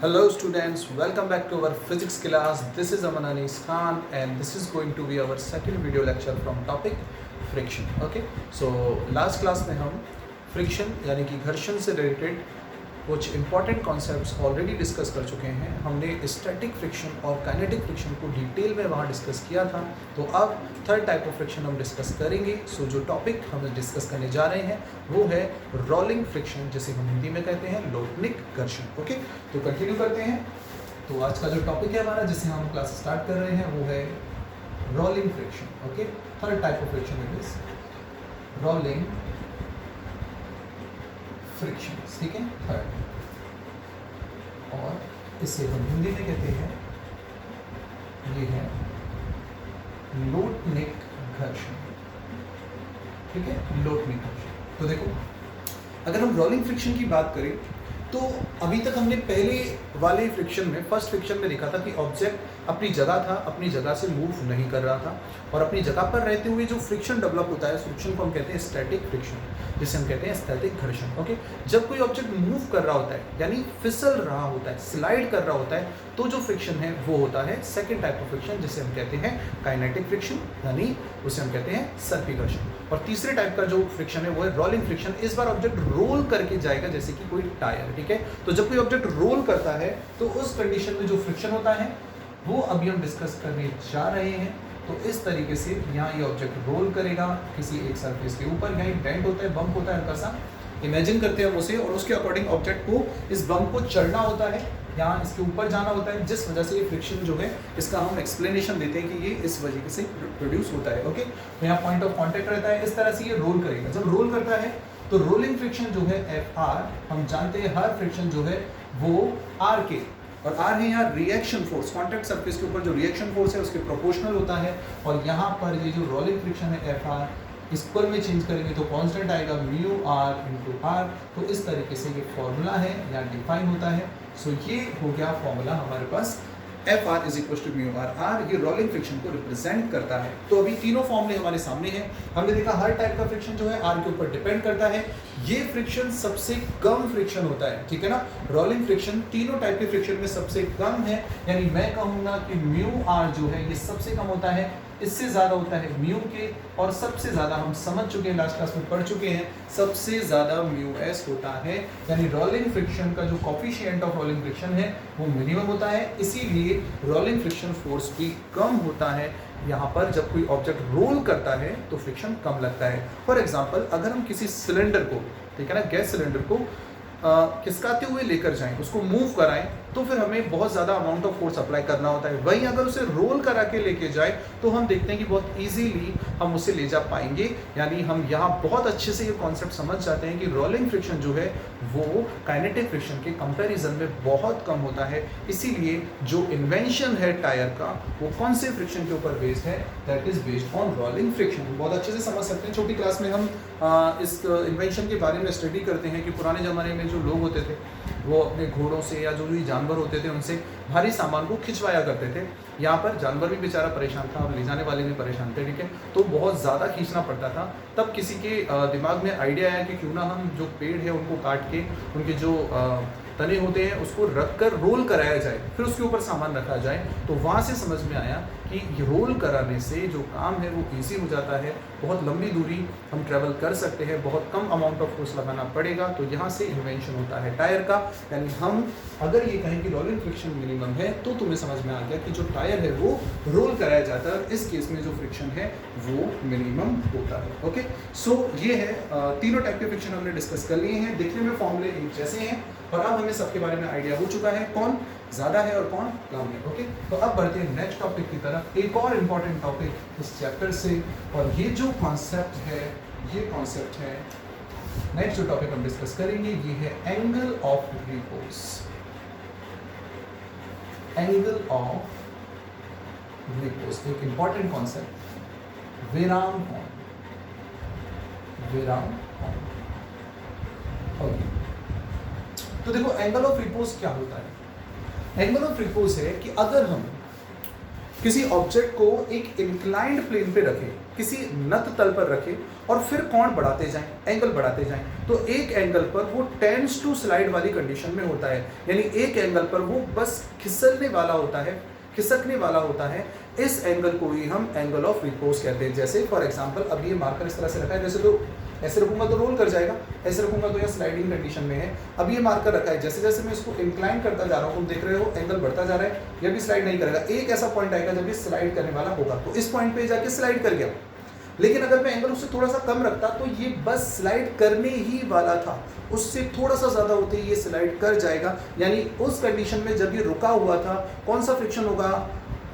Hello students, welcome back to our physics class. This is Aman Anis Khan and this is going to be our second video lecture from topic friction. Okay, so last class में हम friction यानी कि घर्षण से related कुछ important concepts already discuss कर चुके हैं। हमने स्टैटिक फ्रिक्शन और काइनेटिक फ्रिक्शन को डिटेल में वहाँ डिस्कस किया था। तो अब थर्ड टाइप ऑफ फ्रिक्शन हम डिस्कस करेंगे। सो जो टॉपिक हम डिस्कस करने जा रहे हैं वो है रोलिंग फ्रिक्शन, जिसे हम हिंदी में कहते हैं लोटनिक घर्षण। ओके, तो कंटिन्यू करते हैं। तो आज का जो टॉपिक है हमारा, जिसे हम क्लास स्टार्ट कर रहे हैं, वो है rolling friction. Okay, third type of friction it is rolling friction. ठीक है, थर्ड, और इसे हम हिंदी में कहते हैं, ये है लोटनिक घर्षण। ठीक है, लोटनिक घर्षण। तो देखो, अगर हम रोलिंग फ्रिक्शन की बात करें तो अभी तक हमने पहले वाले फ्रिक्शन में, फर्स्ट फ्रिक्शन में देखा था कि ऑब्जेक्ट अपनी जगह था, अपनी जगह से मूव नहीं कर रहा था, और अपनी जगह पर रहते हुए जो फ्रिक्शन डेवलप होता है, उस फ्रिक्शन को हम कहते हैं स्टैटिक फ्रिक्शन, जिसे हम कहते हैं स्थैतिक घर्षण। ओके, जब कोई ऑब्जेक्ट मूव कर रहा होता है, यानी फिसल रहा होता है, स्लाइड कर रहा होता है, तो जो फ्रिक्शन है वो होता है सेकेंड टाइप ऑफ फ्रिक्शन, जिसे हम कहते हैं काइनेटिक फ्रिक्शन, यानी उसे हम कहते हैं सर्पी घर्षण। और तीसरे टाइप का जो फ्रिक्शन है वो है रोलिंग फ्रिक्शन। इस बार ऑब्जेक्ट रोल करके जाएगा, जैसे कि कोई टायर। ठीक है, तो जब कोई ऑब्जेक्ट रोल करता है तो उस कंडीशन में जो फ्रिक्शन होता है वो अभी हम डिस्कस करने जा रहे हैं। तो इस तरीके से यहाँ ये ऑब्जेक्ट रोल करेगा किसी एक सरफेस के ऊपर, यहाँ एक डेंट होता है, बम्प होता है हल्का सा, इमेजिन करते हैं हम उसे, और उसके अकॉर्डिंग ऑब्जेक्ट को इस बम्प को चढ़ना होता है, यहाँ इसके ऊपर जाना होता है, जिस वजह से ये फ्रिक्शन जो है इसका हम एक्सप्लेनेशन देते हैं कि ये इस वजह से प्रोड्यूस होता है। ओके, तो यहाँ पॉइंट ऑफ कॉन्टेक्ट रहता है, इस तरह से ये रोल करेगा। जब रोल करता है तो रोलिंग फ्रिक्शन जो है एफ आर, हम जानते हैं हर फ्रिक्शन जो है वो आर के, और आर है यहाँ रिएक्शन फोर्स, कॉन्टैक्ट सरफेस के ऊपर जो रिएक्शन फोर्स है उसके प्रोपोर्शनल होता है। और यहाँ पर ये जो रोलिंग फ्रिक्शन है एफ आर, इक्वल में चेंज करेंगे तो कांस्टेंट आएगा म्यू आर इंटू आर। तो इस तरीके से ये फॉर्मूला है या डिफाइन होता है। सो ये हो गया फॉर्मूला हमारे पास, F R is equal to mu R. R ये रोलिंग फ्रिक्शन को रिप्रेजेंट करता है। तो अभी तीनों फॉर्मूले हमारे सामने हैं। हमने देखा हर टाइप का फ्रिक्शन जो है आर के ऊपर डिपेंड करता है। ये फ्रिक्शन सबसे कम फ्रिक्शन होता है, ठीक है ना। रोलिंग फ्रिक्शन तीनों टाइप के फ्रिक्शन में सबसे कम है, यानी मैं कहूँगा कि म्यू आर जो है ये सबसे कम होता है, इससे ज़्यादा होता है म्यू के, और सबसे ज़्यादा हम समझ चुके हैं, लास्ट क्लास में पढ़ चुके हैं, सबसे ज़्यादा म्यू एस होता है। यानी रोलिंग फ्रिक्शन का जो कोफिशिएंट ऑफ रोलिंग फ्रिक्शन है वो मिनिमम होता है, इसीलिए रोलिंग फ्रिक्शन फोर्स भी कम होता है। यहाँ पर जब कोई ऑब्जेक्ट रोल करता है तो फ्रिक्शन कम लगता है। फॉर एग्जाम्पल, अगर हम किसी सिलेंडर को, ठीक है ना, गैस सिलेंडर को खिसकाते हुए लेकर जाएं, उसको मूव कराएं, तो फिर हमें बहुत ज़्यादा अमाउंट ऑफ फोर्स अप्लाई करना होता है। वहीं अगर उसे रोल करा के लेके जाए तो हम देखते हैं कि बहुत इजीली हम उसे ले जा पाएंगे। यानी हम यहाँ बहुत अच्छे से ये कॉन्सेप्ट समझ जाते हैं कि रोलिंग फ्रिक्शन जो है वो काइनेटिक फ्रिक्शन के कंपैरिजन में बहुत कम होता है। इसीलिए जो इन्वेंशन है टायर का वो कौन से फ्रिक्शन के ऊपर बेस्ड है, that is based on rolling friction. बहुत अच्छे से समझ सकते हैं। छोटी क्लास में हम इस इन्वेंशन के बारे में स्टडी करते हैं कि पुराने ज़माने में जो लोग होते थे वो अपने घोड़ों से या जो भी जानवर होते थे उनसे भारी सामान को खिंचवाया करते थे। यहाँ पर जानवर भी बेचारा परेशान था और ले जाने वाले भी परेशान थे, ठीक है। तो बहुत ज़्यादा खींचना पड़ता था। तब किसी के दिमाग में आइडिया आया कि क्यों ना हम जो पेड़ है उनको काट के उनके जो तने होते हैं उसको रख कर रोल कराया जाए, फिर उसके ऊपर सामान रखा जाए। तो वहाँ से समझ में आया कि रोल कराने से जो काम है वो ईजी हो जाता है, बहुत लंबी दूरी हम ट्रैवल कर सकते हैं, बहुत कम अमाउंट ऑफ फोर्स लगाना पड़ेगा। तो यहाँ से इन्वेंशन होता है टायर का। यानी हम अगर ये कहें कि रोलिंग फ्रिक्शन मिनिमम है तो तुम्हें समझ में आ गया कि जो टायर है वो रोल कराया जाता है, इस केस में जो फ्रिक्शन है वो मिनिमम होता है। ओके, सो ये है तीनों टाइप के फ्रिक्शन हमने डिस्कस कर लिए हैं। देखने में फॉर्मूले एक जैसे हैं और अब हमें सबके बारे में आइडिया हो चुका है कौन ज़्यादा है और कौन कम है। ओके, तो अब बढ़ते हैं नेक्स्ट टॉपिक की तरफ, एक और इम्पॉर्टेंट टॉपिक इस चैप्टर से। और ये जो कॉन्सेप्ट है, ये कॉन्सेप्ट है, नेक्स्ट जो टॉपिक हम डिस्कस करेंगे ये है angle of repose. Angle of repose एक इंपॉर्टेंट कॉन्सेप्ट, विराम कोण, विराम कोण। ओके, तो देखो एंगल ऑफ रिपोज क्या होता है। एंगल ऑफ रिपोज है कि अगर हम किसी ऑब्जेक्ट को एक इंक्लाइंड प्लेन पे रखें, किसी नत तल पर रखें और फिर कोण बढ़ाते जाएं, एंगल बढ़ाते जाएं, तो एक एंगल पर वो टेंड्स टू स्लाइड वाली कंडीशन में होता है, यानी एक एंगल पर वो बस खिसकने वाला होता है। इस एंगल को ही हम एंगल ऑफ रिपोज कहते हैं। जैसे फॉर एग्जांपल अब ये मार्कर इस तरह से रखा है, जैसे तो ऐसे रखूंगा तो रोल कर जाएगा, ऐसे रखूंगा तो यह स्लाइडिंग कंडीशन में है। अब ये मार्कर रखा है, जैसे जैसे मैं इसको इंक्लाइन करता जा रहा हूँ, तुम देख रहे हो एंगल बढ़ता जा रहा है, यह भी स्लाइड नहीं करेगा। एक ऐसा पॉइंट आएगा जब ये स्लाइड करने वाला होगा, तो इस पॉइंट पे जाके स्लाइड कर गया। लेकिन अगर मैं एंगल उससे थोड़ा सा कम रखता तो ये बस स्लाइड करने ही वाला था, उससे थोड़ा सा ज्यादा होते ही ये स्लाइड कर जाएगा। यानी उस कंडीशन में जब ये रुका हुआ था, कौन सा फ्रिक्शन होगा?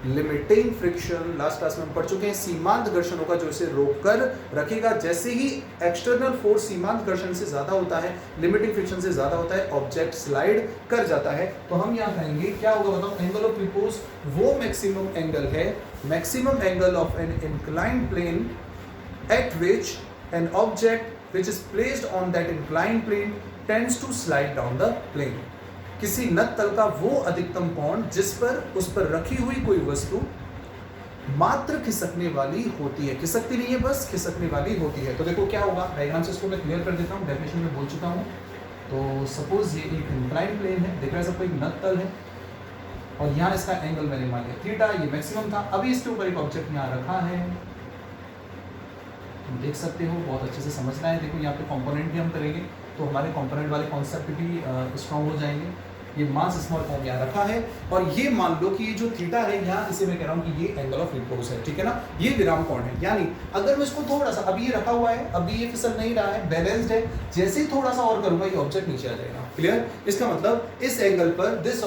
Limiting friction. लास्ट क्लास में हम पढ़ चुके हैं, सीमांत घर्षण होगा जो इसे रोक कर रखेगा। जैसे ही एक्सटर्नल फोर्स सीमांत घर्षण से ज्यादा होता है, लिमिटिंग फ्रिक्शन से ज्यादा होता है, ऑब्जेक्ट स्लाइड कर जाता है। तो हम यहाँ कहेंगे क्या होगा बताओ? एंगल ऑफ रिपोज वो मैक्सिमम एंगल है, maximum angle of an inclined plane at which an object which is placed on that inclined plane tends to slide down the plane। किसी नत तल का वो अधिकतम कोण जिस पर उस पर रखी हुई कोई वस्तु मात्र खिसकने वाली होती है, खिसकती नहीं है, बस खिसकने वाली होती है। तो देखो क्या होगा, डायग्राम से इसको मैं क्लियर कर देता हूँ, डेफिनेशन में बोल चुका हूँ। तो सपोज ये एक इंक्लाइन प्लेन है, देख रहे हैं सबको, एक नत तल है और यहाँ इसका एंगल मैंने मान लिया थीटा, ये मैक्सिमम था। अभी इसके ऊपर एक ऑब्जेक्ट यहाँ रखा है, देख सकते हो, बहुत अच्छे से समझना है। देखो यहाँ पे कंपोनेंट भी हम करेंगे तो हमारे कंपोनेंट वाले कॉन्सेप्ट भी स्ट्रॉन्ग हो जाएंगे। ये मास स्मॉल फॉर्म यहाँ रखा है और ये मान लो कि ये जो थीटा है यहाँ, इसे मैं कह रहा हूँ कि ये एंगल ऑफ रिपोज है, ठीक है ना, ये विराम कोण है। यानी अगर मैं इसको थोड़ा सा, अभी ये रखा हुआ है, अभी ये फिसल नहीं रहा है, बैलेंस्ड है, जैसे ही थोड़ा सा और करूंगा ये ऑब्जेक्ट नीचे आ जाएगा। क्लियर? इसका मतलब इस एंगल पर this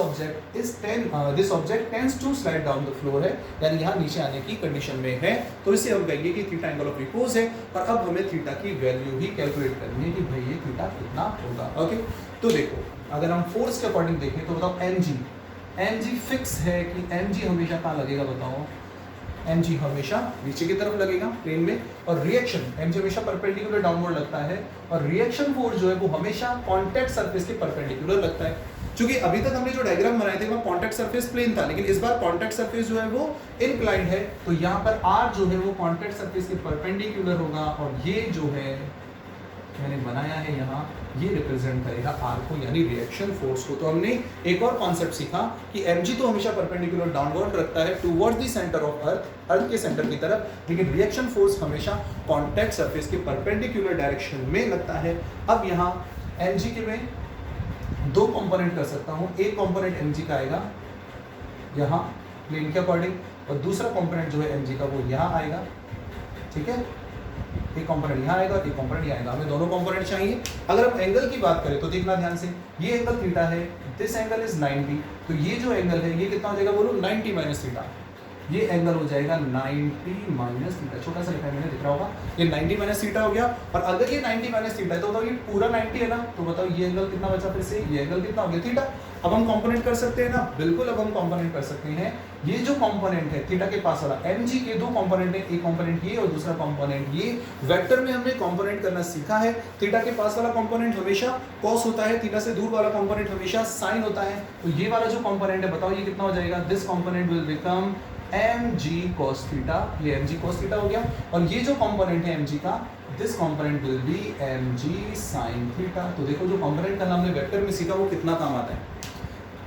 object tends to slide down the floor है, यानी यहाँ नीचे आने की कंडीशन में है। तो इसे हम कहेंगे कि थीटा एंगल ऑफ रिपोज है। और अब हमें थीटा की वैल्यू ही कैलकुलेट करनी है कि भाई ये थीटा कितना होगा। ओके, तो देखो अगर हम फोर्स के अकॉर्डिंग देखें तो बताओ mg फिक्स है कि mg हमेशा कहाँ लगेगा बताओ? mg हमेशा नीचे की तरफ लगेगा प्लेन में। और रिएक्शन mg हमेशा परपेंडिकुलर डाउनवर्ड लगता है और रिएक्शन फोर्स जो है वो हमेशा कॉन्टैक्ट सरफेस के परपेंडिकुलर लगता है। क्योंकि अभी तक हमने जो डायग्राम बनाए थे वहाँ कॉन्टैक्ट सरफेस प्लेन था, लेकिन इस बार कॉन्टैक्ट सरफेस जो है वो इनक्लाइंड है, तो यहाँ पर r जो है वो कॉन्टैक्ट सरफेस के परपेंडिकुलर होगा और ये जो है मैंने बनाया है यहाँ, ये रिप्रेजेंट करेगा आर को, यानी रिएक्शन फोर्स को। तो हमने एक और कॉन्सेप्ट सीखा कि mg तो हमेशा परपेंडिकुलर डाउनवर्ड रखता है towards the centre of earth के सेंटर की तरफ, लेकिन रिएक्शन फोर्स हमेशा कॉन्टैक्ट सरफेस के परपेंडिकुलर डायरेक्शन में लगता है। अब यहाँ mg के मैं दो कंपोनेंट कर सकता हूँ, एक कंपोनेंट mg का आएगा यहाँ प्लेन के अकॉर्डिंग और दूसरा कंपोनेंट जो है mg का वो यहाँ आएगा, ठीक है। एक कंपोनेंट यहाँ आएगा, एक कंपोनेंट यहाँ आएगा, हमें दोनों कंपोनेंट चाहिए। अगर हम एंगल की बात करें तो देखना ध्यान से, ये एंगल थीटा है, दिस एंगल इज 90, तो ये जो एंगल है ये कितना हो जाएगा बोलो? 90 माइनस थीटा। ये एंगल हो जाएगा 90 माइनस थीटा, छोटा सा लिखा है मैंने, दिख रहा होगा, ये 90 माइनस थीटा हो गया। और अगर ये 90 माइनस थीटा है तो बताओ ये पूरा 90 है ना, तो बताओ ये एंगल कितना बचा फिर से? ये एंगल कितना हो गया? थीटा। अब हम कंपोनेंट कर सकते हैं ना? बिल्कुल, अब हम कंपोनेंट कर सकते हैं। ये जो कंपोनेंट है थीटा के पास वाला, mg के दो कंपोनेंट है, एक कंपोनेंट ये और दूसरा कंपोनेंट ये। वेक्टर में हमने कंपोनेंट करना सीखा है। थीटा के पास वाला कंपोनेंट हमेशा cos होता है, थीटा से दूर वाला कंपोनेंट हमेशा sin होता है। तो ये वाला जो कंपोनेंट है बताओ ये कितना हो जाएगा? This component will become mg cos theta, ये mg cos थीटा हो गया। और ये जो कंपोनेंट है mg का, this component will be mg sin theta. तो देखो जो कंपोनेंट का नाम हमने वेक्टर में सीखा वो कितना काम आता है।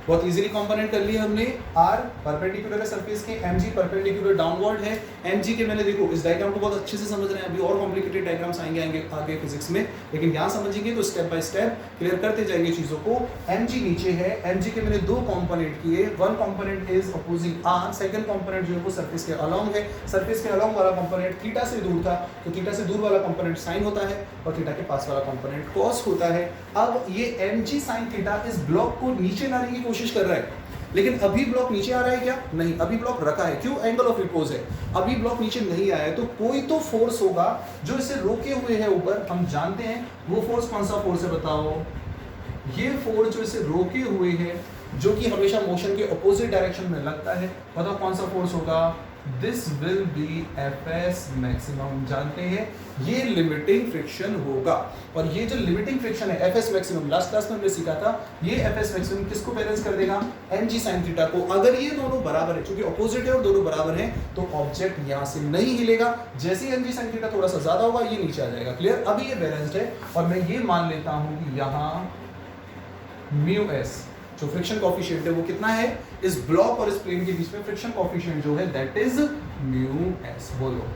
बहुत इजीली कंपोनेंट कर लिया हमने। r परपेंडिकुलर है सरफेस के, mg परपेंडिकुलर डाउनवर्ड है। mg के मैंने देखो इस डायग्राम को बहुत अच्छे से समझ रहे हैं, अभी और कॉम्प्लिकेटेड डायग्राम्स आएंगे आगे फिजिक्स में, लेकिन यहाँ समझेंगे तो स्टेप बाय स्टेप क्लियर करते जाएंगे चीजों को। mg नीचे है, mg के मैंने दो कंपोनेंट किए, one component is opposing r, second component जो है वो सरफेस के अलोंग है। सरफेस के अलोंग वाला कंपोनेंट थीटा से दूर था, तो थीटा से दूर वाला कंपोनेंट sin होता है और थीटा के पास वाला कंपोनेंट cos होता है। अब ये mg sin थीटा इस ब्लॉक को नीचे लाने की कोशिश कर रहा है, लेकिन अभी ब्लॉक नीचे आ रहा है क्या? नहीं, अभी ब्लॉक रखा है। क्यों? एंगल ऑफ रिपोज है, अभी ब्लॉक नीचे नहीं आया है। तो कोई तो फोर्स होगा जो इसे रोके हुए है ऊपर, हम जानते हैं वो फोर्स कौन सा फोर्स है बताओ? ये फोर्स जो इसे रोके हुए है, जो कि हमेशा मोशन के अपोजिट डायरेक्शन में लगता है, बताओ कौन सा फोर्स होगा? This will be FS maximum. जानते हैं ये लिमिटिंग फ्रिक्शन होगा, और ये जो लिमिटिंग फ्रिक्शन है एफएस मैक्सिमम, लास्ट क्लास में हमने सीखा था, ये एफएस मैक्सिमम किसको बैलेंस कर देगा, mg sin थीटा को। अगर ये दोनों बराबर है, क्योंकि ऑपोजिट है और दोनों बराबर हैं, तो ऑब्जेक्ट यहां से नहीं हिलेगा। जैसे ही mg sin थीटा थोड़ा सा ज्यादा होगा ये नीचे आ जाएगा। क्लियर? अभी ये बैलेंस्ड है, और मैं ये मान लेता हूं कि यहां म्यू एस जो फ्रिक्शन कॉफिशिएंट है वो कितना है, इस ब्लॉक और इस प्लेन के बीच में फ्रिक्शन कॉफिशिएंट जो है दैट इज म्यू एस। बोलो,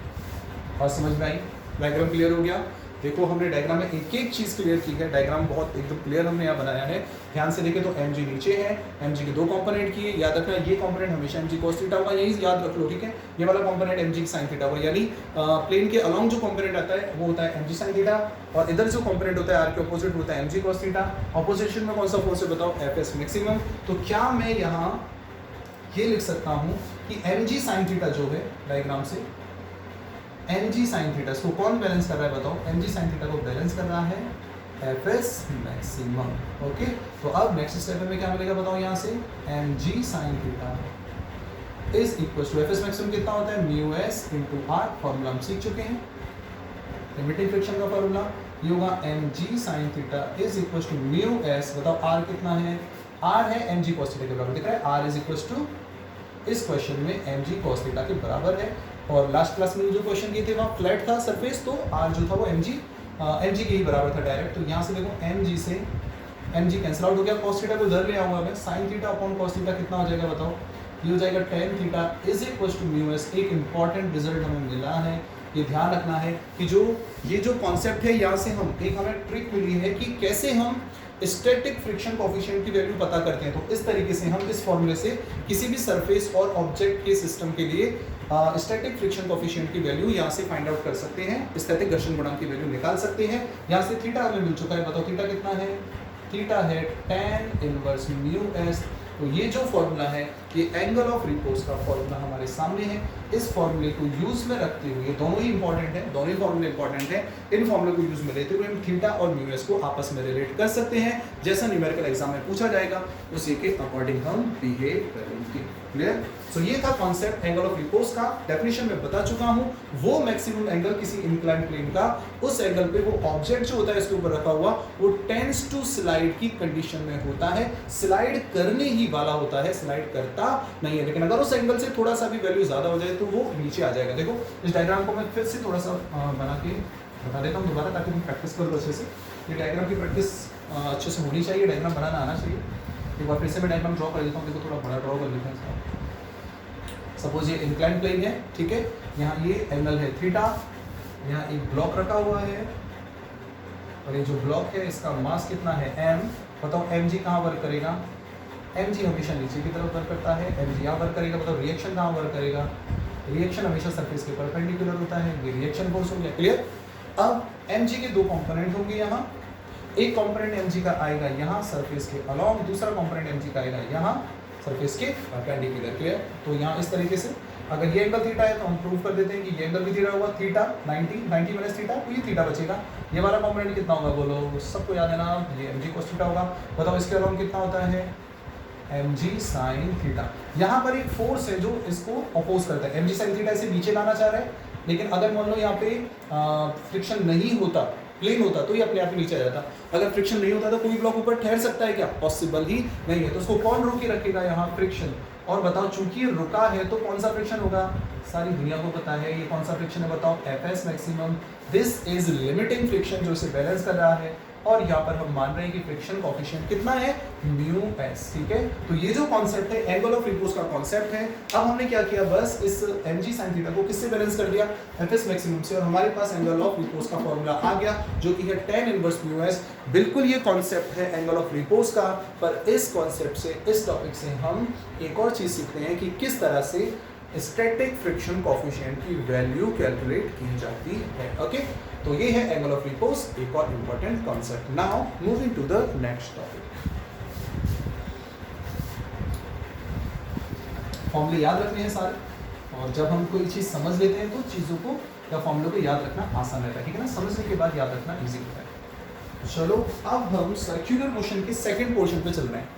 और समझ में आई? डायग्राम क्लियर हो गया? देखो हमने डायग्राम में एक एक चीज क्लियर की है, डायग्राम बहुत एकदम क्लियर हमने यहाँ बनाया है। ध्यान से देखें तो mg नीचे है, mg के दो कंपोनेंट किए, याद रखना ये कंपोनेंट हमेशा mg cos थीटा होगा, यही याद रख लो, ठीक है? ये वाला कंपोनेंट mg sin थीटा होगा, यानी प्लेन के अलोंग जो कंपोनेंट आता है वो होता है mg sin थीटा, और इधर जो कंपोनेंट होता है r के ऑपोजिट होता है mg cos थीटा। ऑपोजिशन में कौन सा फोर्स है बताओ? fs maximum. तो क्या मैं यहाँ ये लिख सकता हूँ कि mg sin थीटा जो है डायग्राम से mg sin थीटा, इसको कौन बैलेंस कर रहा है बताओ? mg sin थीटा को बैलेंस कर रहा है fs मैक्सिमम। ओके, तो अब नेक्स्ट स्टेप में क्या मिलेगा बताओ? यहाँ से mg sin theta is equal to fs maximum कितना होता है? Mu s into r. Formula हम सीख चुके हैं, लिमिटिंग फ्रिक्शन का फॉर्मूला ये होगा mg sin theta is equal to mu s. बताओ r कितना है? r है mg cos थीटा के बराबर, दिख रहा है? r इज इक्वल टू इस क्वेश्चन में mg cos थीटा के बराबर है। और लास्ट क्लास में जो क्वेश्चन किए थे वहाँ फ्लैट था सरफेस, तो r जो था वो mg के ही बराबर था डायरेक्ट। तो यहाँ से देखो mg से mg कैंसिल आउट हो गया, cos थीटा को इधर ले आऊंगा मैं, sin theta upon cos theta कितना हो जाएगा बताओ? ये हो जाएगा tan theta is equal to mu s. एक इंपॉर्टेंट रिजल्ट हमें मिला है, ये ध्यान रखना है कि ये जो कॉन्सेप्ट है यहाँ से हमें ट्रिक मिली है कि कैसे हम स्टैटिक फ्रिक्शन कोएफिशिएंट की वैल्यू पता करते हैं। तो इस तरीके से हम इस फॉर्मूले से किसी भी सरफेस और ऑब्जेक्ट के सिस्टम के लिए स्टैटिक फ्रिक्शन कोएफिशिएंट की वैल्यू यहाँ से फाइंड आउट कर सकते हैं, स्टैटिक घर्षण गुणांक की वैल्यू निकाल सकते हैं। यहाँ से थीटा हमें मिल चुका है, बताओ थीटा कितना है? थीटा है tan इनवर्स म्यू एस। तो ये जो फॉर्मूला है ये एंगल ऑफ रिपोज का फॉर्मूला हमारे सामने है। इस फॉर्मूले को यूज में रखते हुए, दोनों ही इंपॉर्टेंट है, दोनों ही फॉर्मूले इंपॉर्टेंट है, इन फॉर्मूले को यूज में लेते हुए हम थीटा और म्यू एस को आपस में रिलेट कर सकते हैं। जैसा न्यूमेरिकल एग्जाम में पूछा जाएगा उसी के अकॉर्डिंग हम बिहेव करेंगे। क्लियर? सो ये था कॉन्सेप्ट एंगल ऑफ रिपोज का, डेफिनेशन में बता चुका हूं। वो मैक्सिमम एंगल किसी इंक्लाइंड प्लेन का, उस एंगल पे वो ऑब्जेक्ट जो होता है इसके ऊपर रखा हुआ वो टेंड्स टू स्लाइड की कंडीशन में होता है, स्लाइड करने ही वाला होता है, स्लाइड करता नहीं है। लेकिन अगर उस एंगल से थोड़ा सा भी वैल्यू ज्यादा हो जाए तो वो नीचे आ जाएगा। देखो इस डायग्राम को मैं फिर से थोड़ा सा बना के बता देता हूँ दोबारा, ताकि तुम प्रैक्टिस कर लो अच्छे से। ये डायग्राम की प्रैक्टिस अच्छे से होनी चाहिए, डायग्राम बनाना आना चाहिए। एक बार फिर से मैं डायग्राम ड्रॉ कर देता हूँ, देखो थोड़ा बड़ा ड्रॉ कर लेते हैं। सपोज ये इंक्लाइन प्लेन है, ठीक है? यहाँ ये एंगल है थीटा, यहाँ एक ब्लॉक रखा हुआ है, और ये जो ब्लॉक है इसका मास कितना है? m। बताओ mg कहाँ वर्क करेगा? mg हमेशा नीचे की तरफ वर्क करता है, mg यहाँ वर्क करेगा। बताओ रिएक्शन कहाँ वर्क करेगा? रिएक्शन हमेशा सरफेस के परपेंडिकुलर होता है, ये रिएक्शन फोर्स हो गया। क्लियर? अब mg के दो कंपोनेंट होंगे यहाँ, एक कंपोनेंट mg का आएगा यहाँ सरफेस के अलोंग, दूसरा कंपोनेंट mg का आएगा यहाँ सरफेस के परपेंडिकुलर। क्लियर? तो यहाँ इस तरीके से अगर ये एंगल थीटा है तो हम प्रूव कर देते हैं कि ये एंगल भी थीटा होगा, थीटा 90 माइनस थीटा, तो ये थीटा बचेगा। ये वाला कंपोनेंट कितना होगा बोलो? सबको याद है ना, ये mg cos थीटा होगा। बताओ इसके अलावा कितना होता है? mg sin theta. यहाँ पर एक फोर्स है जो इसको अपोज करता है, mg sin थीटा इसे नीचे लाना चाह रहा है, लेकिन अगर मान लो यहाँ पे फ्रिक्शन नहीं होता, प्लेन होता, तो ये अपने आप नीचे आ जाता। अगर फ्रिक्शन नहीं होता तो कोई ब्लॉक ऊपर ठहर सकता है क्या? पॉसिबल ही नहीं है। तो उसको कौन रोके रखेगा? यहाँ फ्रिक्शन। और बताओ चूंकि ये रुका है तो कौन सा फ्रिक्शन होगा? सारी दुनिया को पता है ये कौन सा फ्रिक्शन है, बताओ? FS maximum. This is limiting friction जो इसे बैलेंस कर रहा है, और यहाँ पर हम मान रहे हैं कि फ्रिक्शन कोएफिशिएंट कितना है? Mu S. ठीक है? तो ये जो कॉन्सेप्ट है एंगल ऑफ रिपोज का कॉन्सेप्ट है। अब हमने क्या किया, बस इस mg sin थीटा को किससे बैलेंस कर दिया? एफएस मैक्सिमम से, और हमारे पास एंगल ऑफ रिपोज का फॉर्मूला आ गया जो कि है tan इनवर्स म्यू एस। बिल्कुल ये कॉन्सेप्ट है एंगल ऑफ रिपोज का, पर इस कॉन्सेप्ट से, इस टॉपिक से हम एक और चीज सीखते हैं कि किस तरह से स्टैटिक फ्रिक्शन कोएफिशिएंट की वैल्यू कैलकुलेट की जाती है। ओके, तो ये है एंगल ऑफ रिपोज, एक और important concept. Now moving to the next topic. फॉर्मूले याद रखने हैं सारे, और जब हम कोई चीज समझ लेते हैं तो चीजों को या फॉर्मूले को याद रखना आसान रहता है, ठीक है ना? समझने के बाद याद रखना इजी होता है। चलो अब हम सर्कुलर मोशन के सेकंड पोर्शन पे चल रहे हैं।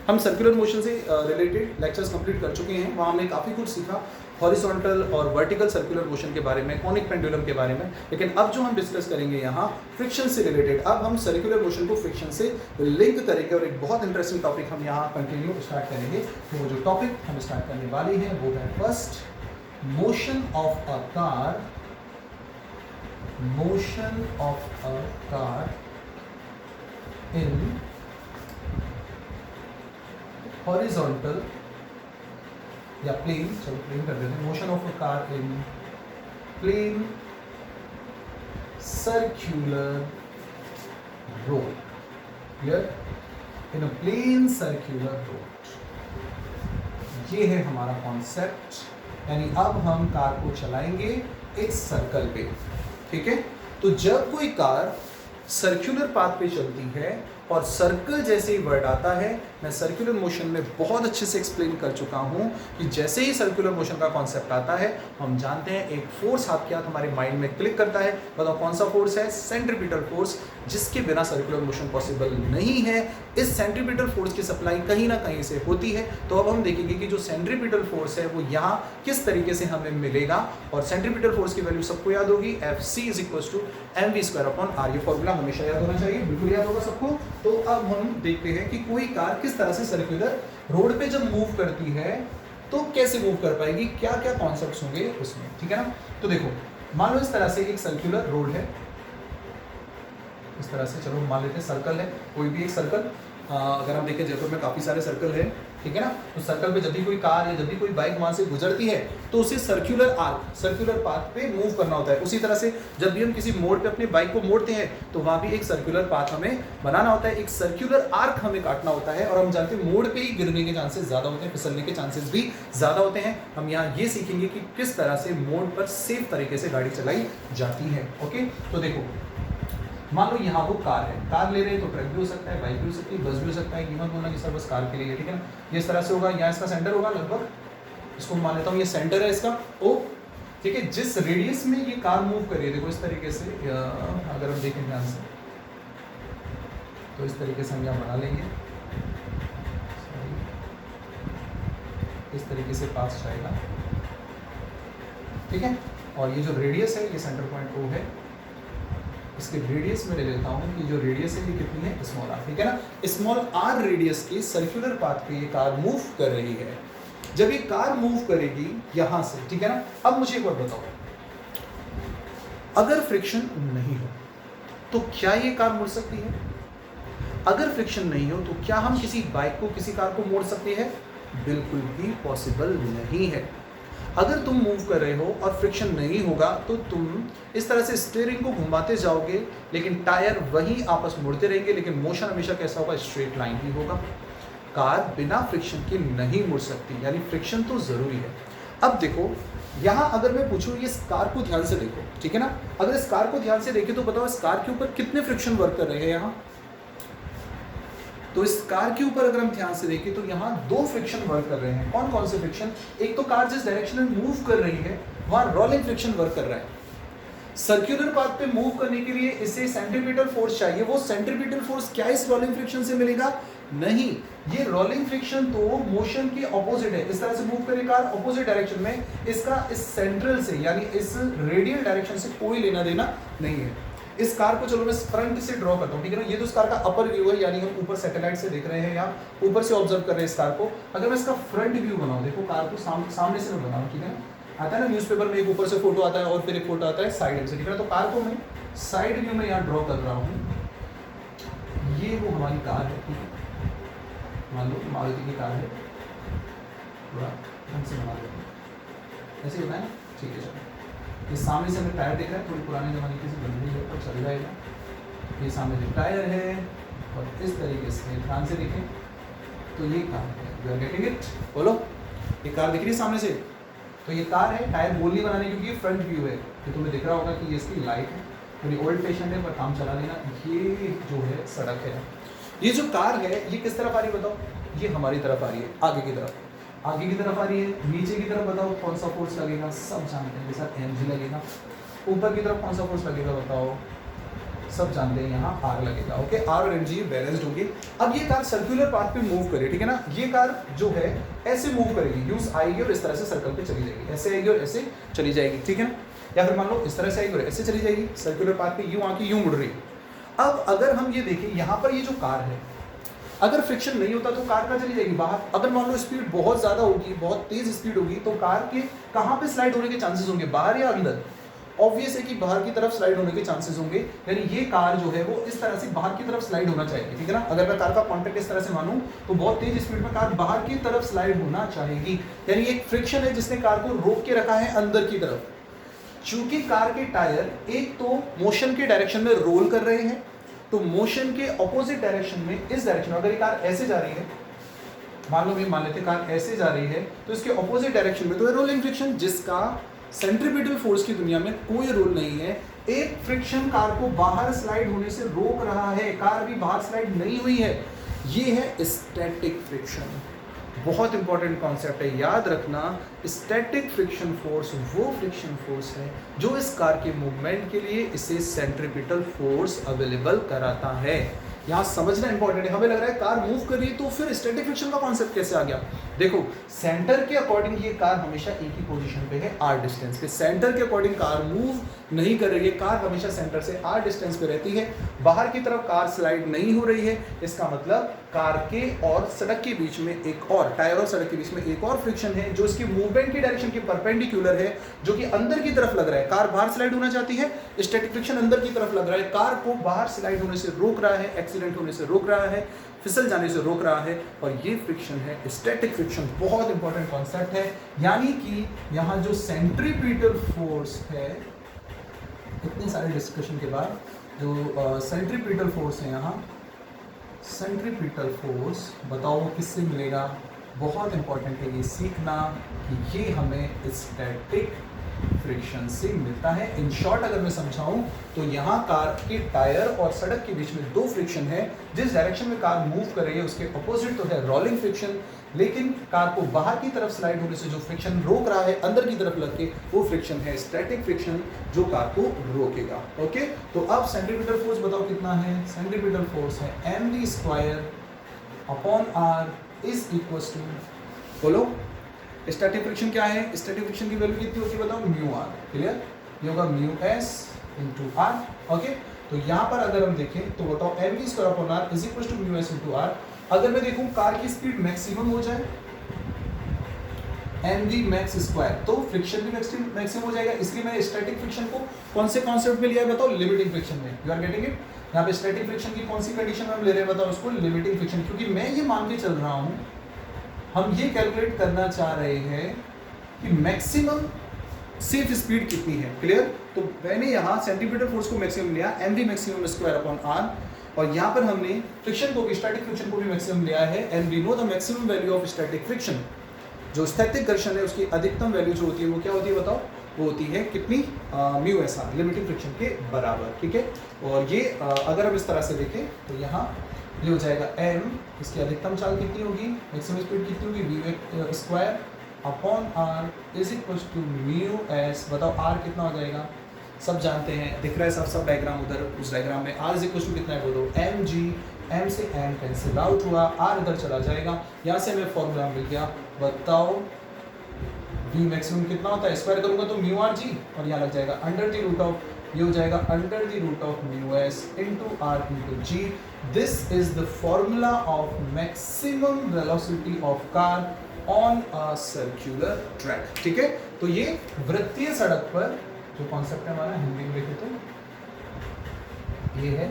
हम सर्कुलर मोशन से रिलेटेड लेक्चर्स कंप्लीट कर चुके हैं, वहाँ हमने काफ़ी कुछ सीखा हॉरिजॉन्टल और वर्टिकल सर्कुलर मोशन के बारे में, कॉनिक पेंडुलम के बारे में। लेकिन अब जो हम डिस्कस करेंगे यहाँ फ्रिक्शन से रिलेटेड, अब हम सर्कुलर मोशन को फ्रिक्शन से लिंक करेंगे और एक बहुत इंटरेस्टिंग टॉपिक हम यहाँ कंटिन्यू स्टार्ट करेंगे। तो वो जो टॉपिक हम स्टार्ट करने वाले हैं वो है first motion of a car, motion of a car in horizontal या प्लेन, चलो प्लेन कर देते हैं, motion of a car in plane circular road, clear, in a plane circular road. ये है हमारा कॉन्सेप्ट, यानी अब हम कार को चलाएंगे एक सर्कल पे, ठीक है। तो जब कोई कार सर्कुलर पाथ पे चलती है और सर्कल जैसे ही वर्ड आता है, मैं सर्कुलर मोशन में बहुत अच्छे से एक्सप्लेन कर चुका हूँ कि जैसे ही सर्कुलर मोशन का कॉन्सेप्ट आता है हम जानते हैं एक फोर्स हाथ के हाथ हमारे माइंड में क्लिक करता है। बताओ कौन सा फोर्स है? सेंट्रीपिटल फोर्स, जिसके बिना सर्कुलर मोशन पॉसिबल नहीं है। इस सेंट्रीपिटल फोर्स की सप्लाई कहीं ना कहीं से होती है। तो अब हम देखेंगे कि जो सेंट्रीपिटल फोर्स है वो यहाँ किस तरीके से हमें मिलेगा, और सेंट्रीपिटल फोर्स की वैल्यू सबको याद होगी, Fc = mv²/r। ये फॉर्मूला हमेशा याद होना चाहिए, बिल्कुल याद होगा सबको। तो अब हम देखते हैं कि कोई कार किस तरह से सर्कुलर रोड पे जब मूव करती है तो कैसे मूव कर पाएगी, क्या क्या कॉन्सेप्ट्स होंगे उसमें, ठीक है ना। तो देखो मान लो इस तरह से एक सर्कुलर रोड है, इस तरह से, चलो मान लेते हैं सर्कल है, कोई भी एक सर्कल। अगर हम देखें जयपुर में काफ़ी सारे सर्कल हैं, ठीक है ना। तो सर्कल पे जब भी कोई कार या जब भी कोई बाइक वहाँ से गुजरती है तो उसे सर्कुलर आर्क, सर्कुलर पाथ पे मूव करना होता है। उसी तरह से जब भी हम किसी मोड़ पे अपने बाइक को मोड़ते हैं तो वहाँ भी एक सर्कुलर पाथ हमें बनाना होता है, एक सर्कुलर आर्क हमें काटना होता है। और हम जानते हैं मोड़ पे ही गिरने के चांसेस ज़्यादा होते हैं, फिसलने के चांसेस भी ज़्यादा होते हैं। हम यहाँ ये सीखेंगे कि किस तरह से मोड़ पर सेफ तरीके से गाड़ी चलाई जाती है। ओके, तो देखो मान लो यहाँ वो कार है, कार ले रहे हैं तो ट्रक भी हो सकता है, बाइक भी हो सकती है, बस भी हो सकता है, कीमत होना कि सर बस कार के लिए, ठीक है ना। ये इस तरह से होगा, यहाँ इसका सेंटर होगा लगभग, इसको मान लेता हूँ ये सेंटर है इसका ओ, ठीक है। जिस रेडियस में ये कार मूव कर रही है, देखो इस तरीके से, अगर हम देखें ध्यान से तो इस तरीके से हम यहाँ बना लेंगे, इस तरीके से पास जाएगा, ठीक है। और ये जो रेडियस है ये सेंटर पॉइंट ओ है, इसके रेडियस में ले लेता हूँ कि जो रेडियस है ये कितनी है, स्मॉल आर, ठीक है ना। स्मॉल आर रेडियस के सर्कुलर पाथ पे ये कार मूव कर रही है। जब ये कार मूव करेगी यहाँ से, ठीक है ना। अब मुझे एक बात बताओ, अगर फ्रिक्शन नहीं हो तो क्या ये कार मुड़ सकती है? अगर फ्रिक्शन नहीं हो तो क्या हम किसी बाइक को, किसी कार को मोड़ सकते हैं? बिल्कुल भी पॉसिबल नहीं है। अगर तुम मूव कर रहे हो और फ्रिक्शन नहीं होगा तो तुम इस तरह से स्टीयरिंग को घुमाते जाओगे, लेकिन टायर वही आपस मुड़ते रहेंगे, लेकिन मोशन हमेशा कैसा होगा? स्ट्रेट लाइन ही होगा। कार बिना फ्रिक्शन के नहीं मुड़ सकती, यानी फ्रिक्शन तो ज़रूरी है। अब देखो यहाँ अगर मैं पूछूँ, ये इस कार को ध्यान से देखो, ठीक है ना। अगर इस कार को ध्यान से देखें तो बताओ इस कार के ऊपर कितने फ्रिक्शन वर्क कर रहे हैं यहाँ? तो इस कार के ऊपर अगर हम ध्यान से देखें तो यहाँ 2 फ्रिक्शन वर्क कर रहे हैं। कौन कौन से फ्रिक्शन? एक तो कार जिस डायरेक्शन में मूव कर रही है वहाँ रोलिंग फ्रिक्शन वर्क कर रहा है। सर्कुलर पाथ पे मूव करने के लिए इसे सेंट्रीपिटल फोर्स चाहिए। वो सेंट्रीपिटल फोर्स क्या इस रोलिंग फ्रिक्शन से मिलेगा? नहीं, ये रोलिंग फ्रिक्शन तो मोशन के ऑपोजिट है। इस तरह से मूव करे कार ऑपोजिट डायरेक्शन में, इसका इस सेंट्रल से यानी इस रेडियल डायरेक्शन से कोई लेना देना नहीं है। इस कार को चलो मैं फ्रंट से ड्रॉ करता हूँ, ठीक है ना। ये तो इस कार का अपर व्यू है, यानी हम ऊपर सैटेलाइट से देख रहे हैं या ऊपर से ऑब्जर्व कर रहे हैं इस कार को। अगर मैं इसका फ्रंट व्यू बनाऊँ, देखो कार को सामने से मैं बनाऊँ, ठीक है ना। आता है ना न्यूज़पेपर में, एक ऊपर से फोटो आता है और फिर एक फोटो आता है साइड व्यू से, ठीक है। तो कार को मैं साइड व्यू में यहाँ ड्रॉ कर रहा हूँ। ये वो हमारी कार है, ठीक है। मान लो मारुति की कार है, थोड़ा ढंग से बना देते हैं, ऐसे होता है ना, ठीक है। चलो ये सामने से हमें टायर दिख रहा है, थोड़ी पुराने ज़माने की बन रही है और चल जाएगा। ये सामने जो टायर है और इस तरीके से ध्यान से देखें तो ये कार है। You are getting it? बोलो, ये कार दिख रही है सामने से, तो ये कार है। टायर गोल नहीं बनाने क्योंकि ये फ्रंट व्यू है, तो तुम्हें दिख रहा होगा कि ये इसकी लाइट है, थोड़ी ओल्ड फैशन है पर काम चला देना। ये जो है सड़क है, ये जो कार है ये किस तरफ आ रही है बताओ? ये हमारी तरफ आ रही है, आगे की तरफ, आगे की तरफ आ रही है। नीचे की तरफ बताओ कौन सा फोर्स लगेगा? सब जानते हैं, जैसा mg लगेगा। ऊपर की तरफ कौन सा फोर्स लगेगा बताओ? सब जानते हैं यहाँ आर लगेगा। ओके, आर और एमजी बैलेंस्ड होंगे। अब ये कार सर्कुलर पाथ पे मूव करे, ठीक है ना, ये कार जो है ऐसे मूव करेगी, यूज आएगी और इस तरह से सर्कल पे चली जाएगी, ऐसे आएगी और ऐसे चली जाएगी, ठीक है ना, या फिर मान लो इस तरह से आएगी और ऐसे चली जाएगी, सर्कुलर पाथ पे यूं आके यूं मुड़ रही है। अब अगर हम ये देखें यहाँ पर ये जो कार है, अगर फ्रिक्शन नहीं होता तो कार कहाँ चली जाएगी, बाहर। अगर मान लो स्पीड बहुत ज़्यादा होगी, बहुत तेज स्पीड होगी, तो कार के कहाँ पे स्लाइड होने के चांसेस होंगे, बाहर या अंदर। ऑब्वियस है कि बाहर की तरफ स्लाइड होने के चांसेस होंगे, यानी ये कार जो है वो इस तरह से बाहर की तरफ स्लाइड होना चाहिए, ठीक है ना। अगर मैं कार का कॉन्टेक्ट इस तरह से मानूं तो बहुत तेज स्पीड में कार बाहर की तरफ स्लाइड होना चाहेगी, यानी एक फ्रिक्शन है जिसने कार को रोक के रखा है अंदर की तरफ। चूंकि कार के टायर एक तो मोशन के डायरेक्शन में रोल कर रहे हैं, तो मोशन के ऑपोजिट डायरेक्शन में, इस डायरेक्शन में, अगर ये कार ऐसे जा रही है, मान लेते कार ऐसे जा रही है, तो इसके ऑपोजिट डायरेक्शन में तो है रोलिंग फ्रिक्शन, जिसका सेंट्रीपिटल फोर्स की दुनिया में कोई रोल नहीं है। एक फ्रिक्शन कार को बाहर स्लाइड होने से रोक रहा है, कार भी बाहर स्लाइड नहीं हुई है, ये है स्टैटिक फ्रिक्शन। बहुत इंपॉर्टेंट कॉन्सेप्ट है, याद रखना। स्टैटिक फ्रिक्शन फोर्स वो फ्रिक्शन फोर्स है जो इस कार के मूवमेंट के लिए इसे सेंट्रीपिटल फोर्स अवेलेबल कराता है। यहाँ समझना इंपॉर्टेंट है। हमें लग रहा है कार मूव कर रही है, तो फिर स्टैटिक फ्रिक्शन का कॉन्सेप्ट कैसे आ गया। देखो, सेंटर के अकॉर्डिंग ये कार हमेशा एक ही पोजीशन पे है, आर डिस्टेंस पे। सेंटर के अकॉर्डिंग कार मूव नहीं कर रही है, कार हमेशा सेंटर से आर डिस्टेंस पे रहती है। बाहर की तरफ कार स्लाइड नहीं हो रही है, इसका मतलब कार के और सड़क के बीच में एक और, टायर और सड़क के बीच में एक और फ्रिक्शन है जो इसकी मूवमेंट की डायरेक्शन के परपेंडिकुलर है, जो कि अंदर की तरफ लग रहा है। कार बाहर स्लाइड होना चाहती है, स्टैटिक फ्रिक्शन अंदर की तरफ लग रहा है, कार को बाहर स्लाइड होने से रोक रहा है, एक्सीडेंट होने से रोक रहा है, फिसल जाने से रोक रहा है, और ये फ्रिक्शन है स्टैटिक फ्रिक्शन। बहुत इंपॉर्टेंट कॉन्सेप्ट है। यानी कि यहाँ जो सेंट्रीपिटल फोर्स है, इतने सारे डिस्कशन के बाद जो सेंट्रीपिटल फोर्स है, यहाँ सेंट्रीपिटल फोर्स बताओ किससे मिलेगा। बहुत इंपॉर्टेंट है ये सीखना कि ये हमें स्टैटिक फ्रिक्शन से मिलता है। इन शॉर्ट अगर मैं समझाऊं तो यहाँ कार के टायर और सड़क के बीच में दो फ्रिक्शन है। जिस डायरेक्शन में कार मूव कर रही है उसके अपोजिट तो है रोलिंग फ्रिक्शन, लेकिन कार को बाहर की तरफ स्लाइड होने से जो फ्रिक्शन रोक रहा है अंदर की तरफ लग के, वो फ्रिक्शन है स्टैटिक फ्रिक्शन जो कार को रोकेगा। ओके, तो अब सेंट्रीपिटल फोर्स बताओ कितना है। सेंट्रीपिटल फोर्स है mv² upon r is equal to, बोलो स्टैटिक फ्रिक्शन क्या है। स्टैटिक फ्रिक्शन की वैल्यू कितनी होती है बताओ, म्यू आर। क्लियर, ये होगा mu s into r. Okay, तो यहाँ पर अगर हम देखें तो बताओ mv² upon r is equal to mu s into r. अगर मैं देखूं कार की स्पीड मैक्सिमम हो जाए mv मैक्स स्क्वायर, तो फ्रिक्शन भी मैक्सिमम हो जाएगा। इसलिए मैंने स्टैटिक फ्रिक्शन को कौन से कॉन्सेप्ट में लिया है बताओ, लिमिटिंग फ्रिक्शन में। You are getting it. यहाँ पे स्टैटिक फ्रिक्शन की कौन सी कंडीशन में हम ले रहे हैं बताओ, उसको लिमिटिंग फ्रिक्शन। क्योंकि मैं ये मान के चल रहा हूँ, हम ये कैलकुलेट करना चाह रहे हैं कि मैक्सिमम सेफ स्पीड कितनी है। क्लियर, तो मैंने यहाँ सेंट्रीपिटल फोर्स को मैक्सिमम लिया mv maximum square upon r, और यहाँ पर हमने फ्रिक्शन को भी, स्टैटिक फ्रिक्शन को भी मैक्सिमम लिया है। And we know the maximum value of static friction. जो स्थैतिक घर्षण है उसकी अधिकतम वैल्यू जो होती है वो क्या होती है बताओ, वो होती है कितनी, mu S R, limiting friction के बराबर। ठीक है, और ये अगर हम इस तरह से देखें तो यहाँ ये हो जाएगा m, इसकी अधिकतम चाल कितनी होगी, मैक्सिमम स्पीड कितनी होगी, v square upon r is equal to mu s. बताओ r कितना हो जाएगा, सब जानते हैं, दिख रहा है सब डायग्राम उधर, उस डायग्राम में r इज इक्वल टू कितना है बोलो, एम जी। m से m कैंसिल आउट हुआ, r इधर चला जाएगा, यहाँ से हमें फॉर्मूला मिल गया। बताओ v मैक्सिमम कितना होता है, स्क्वायर करूंगा तो म्यू आर जी, और यहाँ लग जाएगा अंडर द रूट ऑफ, ये हो जाएगा under the root of mu s into r into g. This is the formula of maximum velocity of car on a circular track. ठीक है, तो ये वृत्तीय सड़क पर जो कॉन्सेप्ट है हमारा, हिंदी में लिखे तो ये है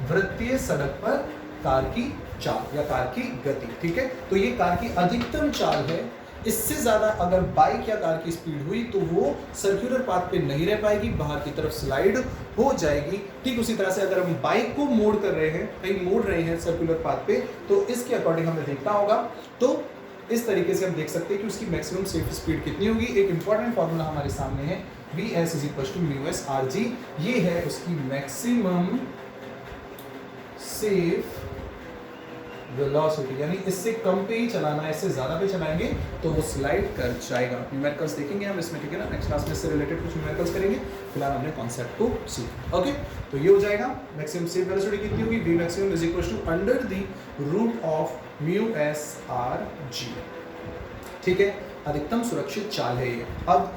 वृत्तीय सड़क पर कार की चाल या कार की गति। ठीक है, तो ये कार की अधिकतम चाल है। इससे ज्यादा अगर बाइक या कार की स्पीड हुई तो वो सर्कुलर पाथ पे नहीं रह पाएगी, बाहर की तरफ स्लाइड हो जाएगी। ठीक उसी तरह से अगर हम बाइक को मोड़ कर रहे हैं, कहीं मोड़ रहे हैं सर्कुलर पाथ पे, तो इसके अकॉर्डिंग हमें देखना होगा। तो इस तरीके से हम देख सकते हैं कि उसकी मैक्सिमम सेफ स्पीड कितनी होगी। एक इंपॉर्टेंट फॉर्मूला हमारे सामने है, v s is equal to mu S r जी। ये है उसकी मैक्सिमम सेफ वेलोसिटी, यानी इससे कम पे ही चलाना है, इससे ज़्यादा पे चलाएंगे तो वो स्लाइड कर जाएगा। न्यूमेरिकल्स देखेंगे हम इसमें, ठीक है ना, नेक्स्ट क्लास में इससे रिलेटेड कुछ न्यूमेरिकल्स करेंगे। फिलहाल हमने कॉन्सेप्ट को सीखा। ओके, तो ये हो जाएगा मैक्सिमम सेफ वेलोसिटी कितनी होगी, v maximum is equal to under the root of mu S r जी, ठीक है, अधिकतम सुरक्षित चाल है ये। अब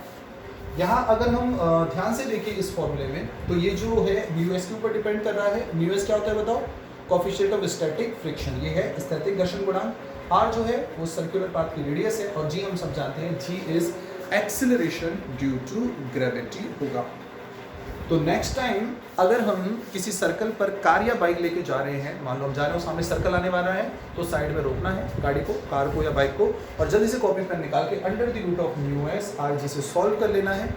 यहाँ अगर हम ध्यान से देखें इस फॉर्मूले में, तो ये जो है म्यू एस के ऊपर डिपेंड कर रहा है। म्यू एस क्या होता है बताओ, कोएफिशिएंट ऑफ स्टैटिक फ्रिक्शन, ये है स्थैतिक घर्षण गुणांक। आर जो है वो सर्कुलर पाथ की रेडियस है, और जी हम सब जानते हैं G is acceleration due to gravity होगा। तो नेक्स्ट टाइम अगर हम किसी सर्कल पर कार या बाइक लेके जा रहे हैं, मान लो हम जा रहे हो, सामने सर्कल आने वाला है, तो साइड में रोकना है गाड़ी को, कार को या बाइक को, और जल्दी से कॉपी पेन निकाल के under the root of mu S r जी से सॉल्व कर लेना है।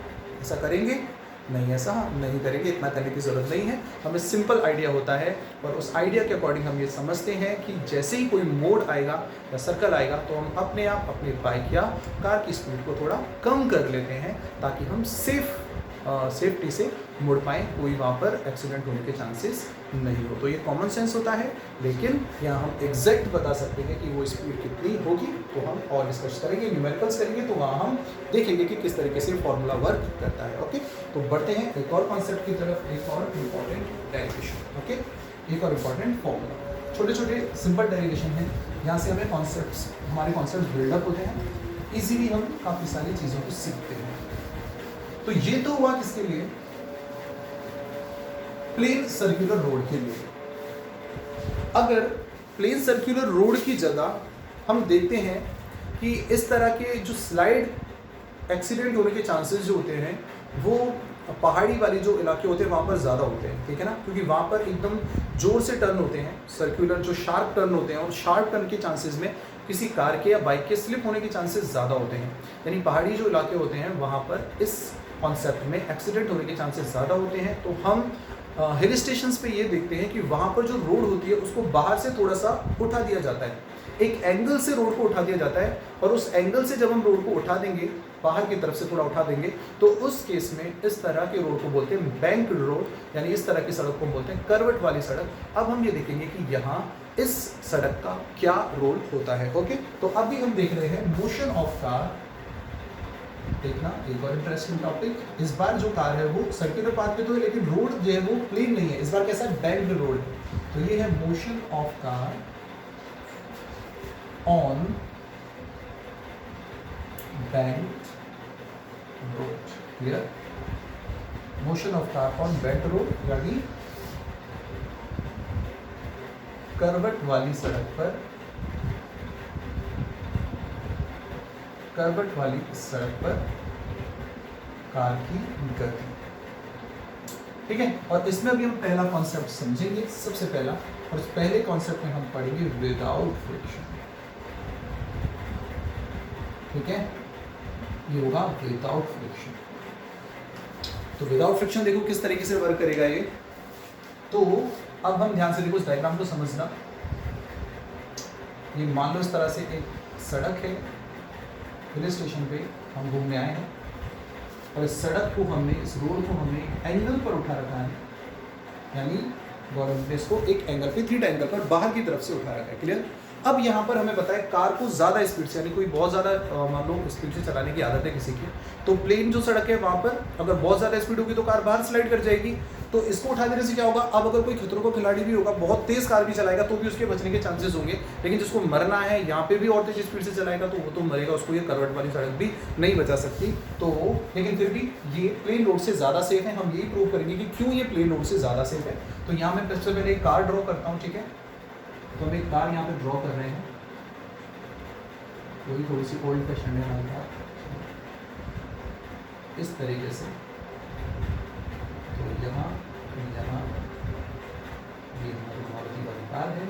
ऐसा करेंगे नहीं, ऐसा नहीं करेंगे, इतना करने की ज़रूरत नहीं है, हमें सिंपल आइडिया होता है, और उस आइडिया के अकॉर्डिंग हम ये समझते हैं कि जैसे ही कोई मोड़ आएगा या सर्कल आएगा तो हम अपने आप अपने बाइक या कार की स्पीड को थोड़ा कम कर लेते हैं, ताकि हम सेफ्टी से मुड़ पाएँ, कोई वहाँ पर एक्सीडेंट होने के चांसेस नहीं हो। तो ये कॉमन सेंस होता है, लेकिन यहाँ हम एग्जैक्ट बता सकते हैं कि वो स्पीड कितनी होगी, तो हम और डिस्कस करेंगे, न्यूमेरिकल्स करेंगे, तो वहाँ हम देखेंगे कि किस तरीके से फॉर्मूला वर्क करता है। ओके, तो बढ़ते हैं एक और कॉन्सेप्ट की तरफ, एक और इम्पॉर्टेंट डेरिवेशन। ओके, एक और इम्पॉर्टेंट फॉर्मूला, छोटे छोटे सिंपल डेरिवेशन है, यहाँ से हमें हमारे कॉन्सेप्ट बिल्डअप होते हैं, ईजिली हम काफ़ी सारी चीज़ों को सीखते हैं। तो ये तो हुआ किसके लिए, प्लेन सर्कुलर रोड के लिए। अगर प्लेन सर्कुलर रोड की जगह हम देखते हैं कि इस तरह के जो स्लाइड एक्सीडेंट होने के चांसेस जो होते हैं वो पहाड़ी वाली जो इलाके होते हैं वहाँ पर ज़्यादा होते हैं, ठीक है ना, क्योंकि वहाँ पर एकदम जोर से टर्न होते हैं, सर्कुलर जो शार्प टर्न होते हैं, और शार्प टर्न के चांसेस में किसी कार के या बाइक के स्लिप होने के चांसेस ज़्यादा होते हैं। यानी पहाड़ी जो इलाके होते हैं वहाँ पर इस कॉन्सेप्ट में एक्सीडेंट होने के चांसेस ज़्यादा होते हैं। तो हम हिल स्टेशंस पे ये देखते हैं कि वहाँ पर जो रोड होती है उसको बाहर से थोड़ा सा उठा दिया जाता है, एक एंगल से रोड को उठा दिया जाता है, और उस एंगल से जब हम रोड को उठा देंगे, बाहर की तरफ से थोड़ा उठा देंगे, तो उस केस में इस तरह के रोड को बोलते हैं बैंक रोड, यानी इस तरह की सड़क को बोलते हैं करवट वाली सड़क। अब हम ये देखेंगे कि यहाँ इस सड़क का क्या रोल होता है। ओके, तो अभी हम देख रहे हैं मोशन ऑफ कार। देखना एक और इंटरेस्टिंग टॉपिक, इस बार जो कार है वो सर्कुलर पाथ पे तो है, लेकिन रोड जो है वो प्लेन नहीं है, इस बार कैसा है, बैंक्ड रोड है। तो ये है motion of car on banked road. Clear, motion of car on banked road, यानी करवट वाली सड़क पर, करवट वाली सड़क पर कार की गति, ठीक है। और इसमें अभी हम पहला कॉन्सेप्ट समझेंगे, सबसे पहला, और इस पहले कॉन्सेप्ट में हम पढ़ेंगे विदाउट फ्रिक्शन, ठीक है, ये होगा विदाउट फ्रिक्शन। तो विदाउट फ्रिक्शन देखो किस तरीके से वर्क करेगा ये। तो अब हम ध्यान से देखो इस डायग्राम को समझना। ये मान लो इस तरह से एक सड़क है, हिल स्टेशन पे हम घूमने आए हैं, और इस सड़क को हमने, इस रोड को हमने एंगल पर उठा रखा है, यानी गवर्नमेंट ने इसको एक एंगल पे, थीटा एंगल पर बाहर की तरफ से उठा रखा है। क्लियर। अब यहाँ पर हमें पता है कार को ज़्यादा स्पीड से, यानी कोई बहुत ज़्यादा मान लो स्पीड से चलाने की आदत है किसी की, तो प्लेन जो सड़क है वहाँ पर अगर बहुत ज़्यादा स्पीड होगी तो कार बाहर स्लाइड कर जाएगी। तो इसको उठा देने से क्या होगा, अब अगर कोई खतरों का खिलाड़ी भी होगा, बहुत तेज़ कार भी चलाएगा तो भी उसके बचने के चांसेस होंगे, लेकिन जिसको मरना है यहाँ पे भी और तेज स्पीड से चलाएगा तो वो तो मरेगा, उसको ये करवट वाली सड़क भी नहीं बचा सकती। तो लेकिन फिर भी ये प्लेन रोड से ज़्यादा सेफ है। हम यही प्रूव करेंगे कि क्यों ये प्लेन रोड से ज़्यादा सेफ है। तो यहाँ मैं सबसे पहले एक कार ड्रॉ करता हूँ, ठीक है। तो हम एक कार यहाँ पे ड्रॉ कर रहे हैं, वही थोड़ी सी ओल्ड फैशन है हमारी कार, इस तरीके से। तो यहाँ ये हमारी मारुति वाली कार है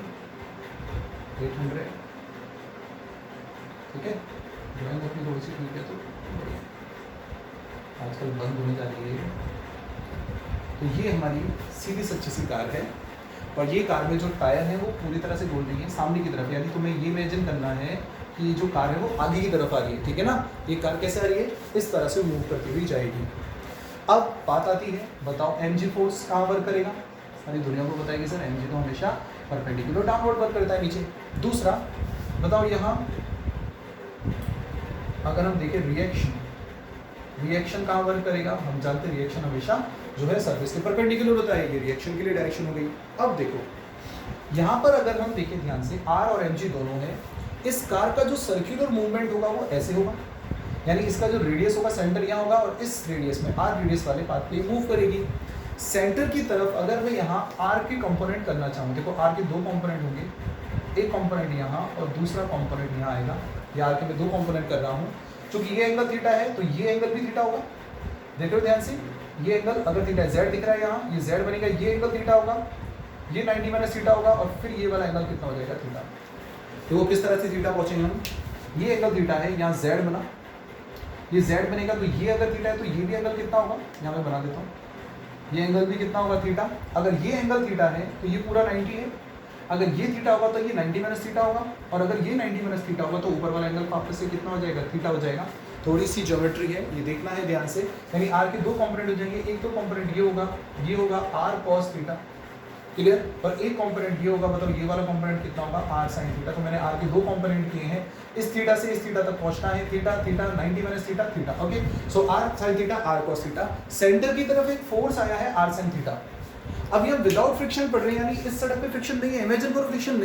800, ठीक है। ड्राइंग अपनी थोड़ी सी ठीक है, तो आजकल बंद होने जा रही है। तो ये हमारी सीधी सच्ची सी कार है, और ये कार में जो टायर है वो पूरी तरह से गोल नहीं है, सामने की तरफ, यानी तुम्हें ये इमेजिन करना है कि जो कार है वो आगे की तरफ आ रही है, ठीक है ना। ये कार कैसे आ रही है, इस तरह से मूव करती हुई जाएगी। अब बात आती है, बताओ mg फोर्स कहाँ वर्क करेगा। सारी दुनिया को बताएगी सर mg तो हमेशा परपेंडिकुलर डाउनवर्ड वर्क करता है नीचे, दूसरा बताओ यहाँ अगर हम देखें रिएक्शन कहाँ वर्क करेगा, हम जानते हैं रिएक्शन हमेशा जो है सरफेस के परपेंडिकुलर होता है, ये रिएक्शन के लिए डायरेक्शन हो गई। अब देखो यहाँ पर अगर हम देखें ध्यान से R और mg दोनों है, इस कार का जो सर्कुलर मूवमेंट होगा वो ऐसे होगा, यानी इसका जो रेडियस होगा सेंटर यहाँ होगा और इस रेडियस में R रेडियस वाले पाथ पे मूव करेगी। सेंटर की तरफ अगर मैं यहाँ R के कंपोनेंट करना चाहूँ, देखो R के दो कंपोनेंट होंगे, एक कंपोनेंट यहाँ और दूसरा कंपोनेंट यहाँ आएगा, या R के मैं दो कंपोनेंट कर रहा हूँ, क्योंकि ये एंगल थीटा है तो ये एंगल भी थीटा होगा। देख रहे हो ध्यान से, ये एंगल अगर थीटा z दिख रहा है यहाँ, ये z बनेगा, ये एंगल थीटा होगा, ये 90 माइनस थीटा होगा और फिर ये वाला एंगल कितना हो जाएगा थीटा। तो वो किस तरह से थीटा पहुंचेंगे हम, ये एंगल थीटा है, यहाँ z बना, ये z बनेगा तो ये अगर थीटा है तो ये भी एंगल कितना होगा, यहाँ मैं बना देता हूँ, ये एंगल भी कितना होगा थीटा। अगर ये एंगल थीटा है तो ये पूरा 90 है, अगर ये थीटा होगा तो ये 90 माइनस थीटा होगा, और अगर ये 90 माइनस थीटा होगा तो ऊपर वाला एंगल वापस से कितना हो जाएगा, थीटा हो जाएगा। थोड़ी सी ज्योमेट्री है, ये देखना है ध्यान से, यानी R के दो कंपोनेंट हो जाएंगे, एक तो कंपोनेंट ये होगा R cos थीटा, क्लियर, और एक कंपोनेंट ये होगा, मतलब ये वाला कंपोनेंट कितना होगा, R sin थीटा। तो मैंने R के दो कंपोनेंट किए हैं, इस थीटा से इस थीटा तक पहुंचना है, थीटा 90 माइनस थीटा, ओके। सो R sin theta, R cos theta, centre की तरफ एक फोर्स आया है R sin थीटा। अब ये विदाउट फ्रिक्शन पढ़ रहे हैं, यानी इस सड़क पे फ्रिक्शन नहीं है, इमेजिन करो फ्रिक्शन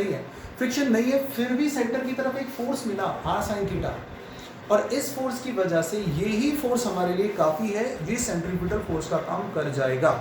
नहीं है, फिर भी सेंटर की तरफ एक फोर्स मिला R sin थीटा, और इस फोर्स की वजह से यही फोर्स हमारे लिए काफी है, ये सेंट्रीफ्यूगल फोर्स का काम कर जाएगा।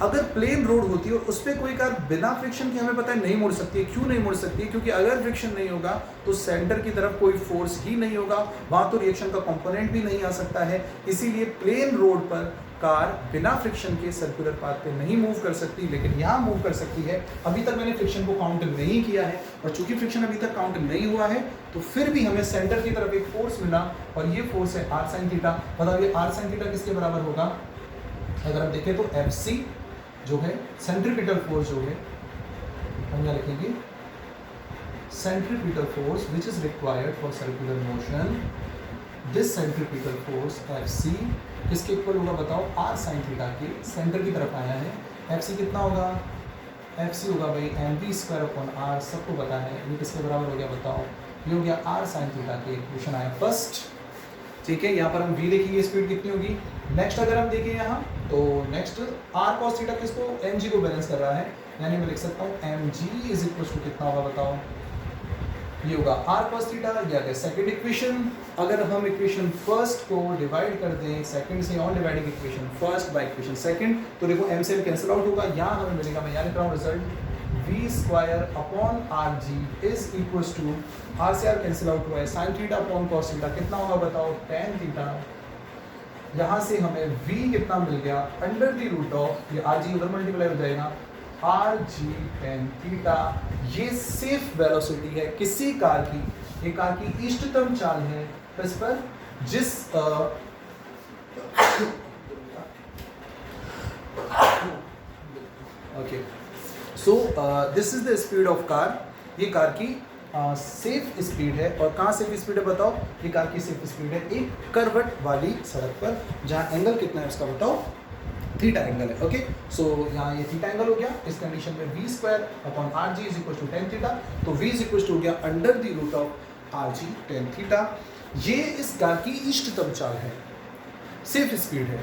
अगर प्लेन रोड होती है और उस पर कोई कार बिना फ्रिक्शन के हमें पता है नहीं मुड़ सकती है, क्यों नहीं मुड़ सकती है, क्योंकि अगर फ्रिक्शन नहीं होगा तो सेंटर की तरफ कोई फोर्स ही नहीं होगा, वहां तो रिएक्शन का कंपोनेंट भी नहीं आ सकता है, इसीलिए प्लेन रोड पर कार बिना फ्रिक्शन के सर्कुलर पाथ पे नहीं मूव कर सकती, लेकिन यहाँ मूव कर सकती है। अभी तक मैंने फ्रिक्शन को काउंट नहीं किया है, और चूंकि फ्रिक्शन अभी तक काउंट नहीं हुआ है तो फिर भी हमें सेंटर की तरफ एक फोर्स मिला, और ये फोर्स है R sin थीटा। बताइए R sin थीटा किसके बराबर होगा, अगर आप देखें तो FC जो है सेंट्रीपिटल फोर्स जो है, हम यहाँ लिखेंगे centripetal force which is required for circular motion, this centripetal force FC किसके इक्वल होगा बताओ, R sin थीटा के, सेंटर की तरफ आया है, FC कितना होगा, FC होगा भाई mv²/r, सबको पता है, ये किसके बराबर हो गया बताओ, ये हो गया R sin थीटा के, इक्वेशन आया फर्स्ट, ठीक है। यहाँ पर हम v लिखेंगे, स्पीड कितनी होगी। नेक्स्ट अगर हम देखें यहाँ तो नेक्स्ट R cos थीटा किसको, mg को बैलेंस कर रहा है, यानी मैं लिख सकता हूँ mg इज इक्वल टू कितना होगा बताओ, ये होगा R cos थीटा, या क्या सेकंड इक्वेशन। अगर हम इक्वेशन फर्स्ट को डिवाइड कर दें सेकंड से, on dividing equation first by equation second, तो देखो m से कैंसिल आउट होगा, यहाँ हमें मिलेगा, मैं यहाँ लिख रहा हूँ result v²/rg is equal to, r से r कैंसिल आउट हुआ है, sin theta upon cos theta कितना होगा बताओ, tan थीटा। यहाँ से हमें v कितना मिल गया, अंडर द रूट ऑफ, ये rg उधर मल्टीप्लाई हो जाएगा, rg tan थीटा। ये सेफ वेलोसिटी है किसी कार की, ये कार की इष्टतम चाल है, इस पर जिस okay, so this is the speed of car, ये कार की सेफ स्पीड है। और कहाँ सेफ स्पीड है बताओ, ये कार की सेफ स्पीड है एक करवट वाली सड़क पर, जहाँ एंगल कितना है उसका बताओ, थीटा एंगल है, ओके। सो यहाँ ये थीटा एंगल हो गया, इस कंडीशन में v²/rg is equal to tan theta, तो v इज इक्वल टू हो गया under the root of rg tan theta. ये इस कार की इष्टतम चाल है, सेफ स्पीड है,